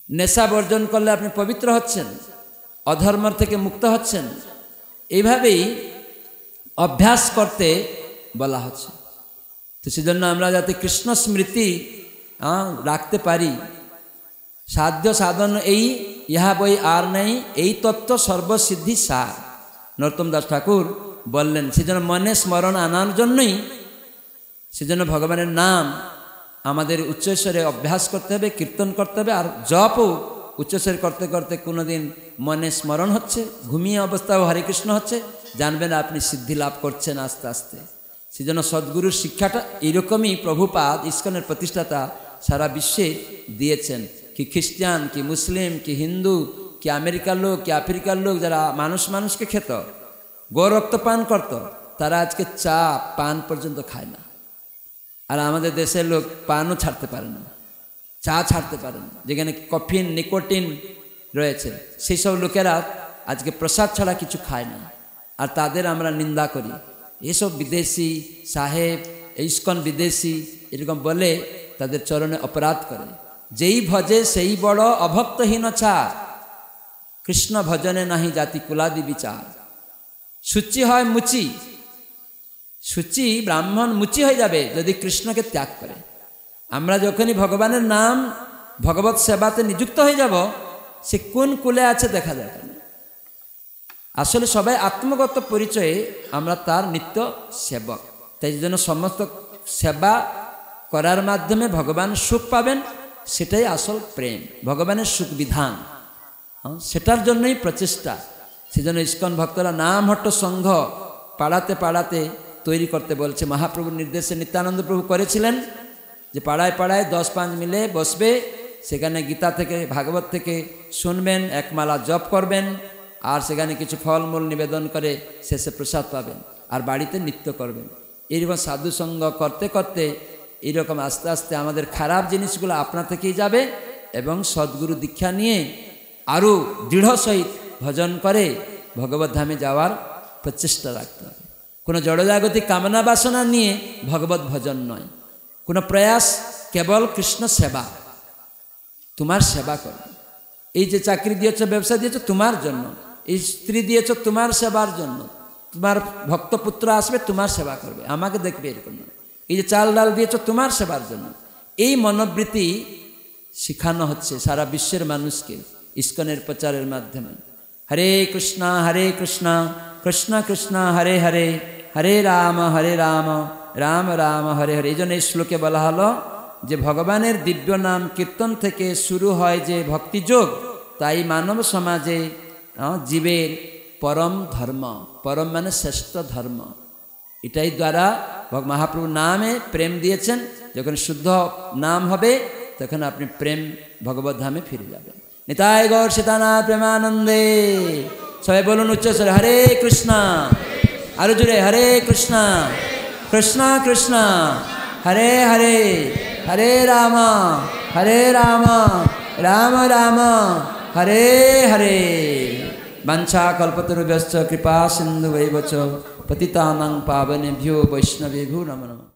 [SPEAKER 1] নেশা বর্জন করলে আপনি পবিত্র হচ্ছেন, অধর্ম থেকে মুক্ত হচ্ছেন। এইভাবেই অভ্যাস করতে বলা হচ্ছে। তো সেজন্য আমরা যাতে কৃষ্ণ স্মৃতি রাখতে পারি, সাধ্য সাধন এই ইহা বই আর নেই, এই তত্ত্ব সর্বসিদ্ধি সার, নরোত্তম দাস ঠাকুর বললেন। সেজন্য মনে স্মরণ আনার জন্যই, সেজন্য ভগবানের নাম আমাদের উচ্চস্বরে অভ্যাস করতে হবে, কীর্তন করতে হবে। আর জপও উচ্চস্বরে করতে করতে কোনোদিন মনে স্মরণ হচ্ছে, ঘুমিয়ে অবস্থাও হরে কৃষ্ণ হচ্ছে, জানবেন আপনি সিদ্ধি লাভ করছেন আস্তে আস্তে। সেজন্য সদ্গুরুর শিক্ষাটা এইরকমই প্রভুপাদ ইস্কনের প্রতিষ্ঠাতা সারা বিশ্বে দিয়েছেন। কি খ্রিস্টান, কি মুসলিম, কি হিন্দু, কি আমেরিকার লোক, কি আফ্রিকার লোক, যারা মানুষকে খেত, গোরক্ত পান করত, তারা আজকে চা পান পর্যন্ত খায় না। আর আমাদের দেশের লোক পানও ছাড়তে পারে না, চা ছাড়তে পারে না, যেখানে কফিন নিকোটিন রয়েছে। সেই সব লোকেরা আজকে প্রসাদ ছাড়া কিছু খায় না, আর তাদের আমরা নিন্দা করি। এসব বিদেশি সাহেব, ইস্কন বিদেশি এরকম বলে তাদের চরণে অপরাধ করে। যেই ভজে সেই বড় অভক্তহীন ছাড়, কৃষ্ণ ভজনে নাহি জাতি কুলাদি বিচার। সূচি হয় মুচি, সূচি ব্রাহ্মণ মুচি হয়ে যাবে যদি কৃষ্ণকে ত্যাগ করে। আমরা যখনই ভগবানের নাম, ভগবত সেবাতে নিযুক্ত হয়ে যাব, সে কোন কুলে আছে দেখা যাবে না। আসলে সবাই আত্মগত পরিচয়ে আমরা তার নিত্য সেবক। তাই জন্য সমস্ত সেবা করার মাধ্যমে ভগবান সুখ পাবেন, সেটাই আসল প্রেম, ভগবানের সুখ বিধান। সেটার জন্যই প্রচেষ্টা। সেজন্য ইস্কন ভক্তরা নাম হট্ট সংঘ পাড়াতে পাড়াতে তৈরি করতে বলছে। মহাপ্রভুর নির্দেশে নিত্যানন্দ প্রভু করেছিলেন যে পাড়ায় পাড়ায় 10-5 মিলে বসবে, সেখানে গীতা থেকে ভাগবত থেকে শুনবেন, একমালা জপ করবেন, আর সেখানে কিছু ফলমূল নিবেদন করে শেষে প্রসাদ পাবেন, আর বাড়িতে নৃত্য করবেন। এইরকম সাধুসঙ্গ করতে করতে এইরকম আস্তে আস্তে আমাদের খারাপ জিনিসগুলো আপনা থেকেই যাবে, এবং সদ্গুরু দীক্ষা নিয়ে আরও দৃঢ় সহিত ভজন করে ভগবত ধামে যাওয়ার প্রচেষ্টা রাখতে হবে। কোনো জড়জাগতিক কামনা বাসনা নিয়ে ভগবত ভজন নয়, কোনো প্রয়াস, কেবল কৃষ্ণ সেবা, তোমার সেবা করবে। এই যে চাকরি দিয়েছ, ব্যবসা দিয়েছ তোমার জন্য, এই স্ত্রী দিয়েছ তোমার সেবার জন্য, তোমার ভক্তপুত্র আসবে তোমার সেবা করবে, আমাকে দেখবে এরকম না। এই যে চাল ডাল দিয়েছ তোমার সেবার জন্য, এই মনোবৃত্তি শেখানো হচ্ছে সারা বিশ্বের মানুষকে ইস্কনের প্রচারের মাধ্যমে। হরে কৃষ্ণ কৃষ্ণ কৃষ্ণ হরে হরে, হরে রাম রাম রাম হরে হরে। এই জন্য এই শ্লোকে বলা হলো যে ভগবানের দিব্য নাম কীর্তন থেকে শুরু হয় যে ভক্তিযোগ, তাই মানব সমাজে জীবের পরম ধর্ম, পরম মানে শ্রেষ্ঠ ধর্ম। এটাই দ্বারা মহাপ্রভু নামে প্রেম দিয়েছেন। যখন শুদ্ধ নাম হবে তখন আপনি প্রেম ভগবত ধামে ফিরে যাবেন। নিতাই গৌর সীতানাথ প্রেমানন্দে। সবাই বলুন উচ্চস্বরে হরে কৃষ্ণ, আরো জুড়ে হরে কৃষ্ণ কৃষ্ণ কৃষ্ণ হরে হরে, হরে রাম রাম রাম হরে হরে। বাঞ্ছা কল্পতরুভ্যশ্চ কৃপা সিন্ধুভৈব চ পতিতানাং পাবনেভ্यो বৈষ্ণবেভ্यो নমো নমঃ।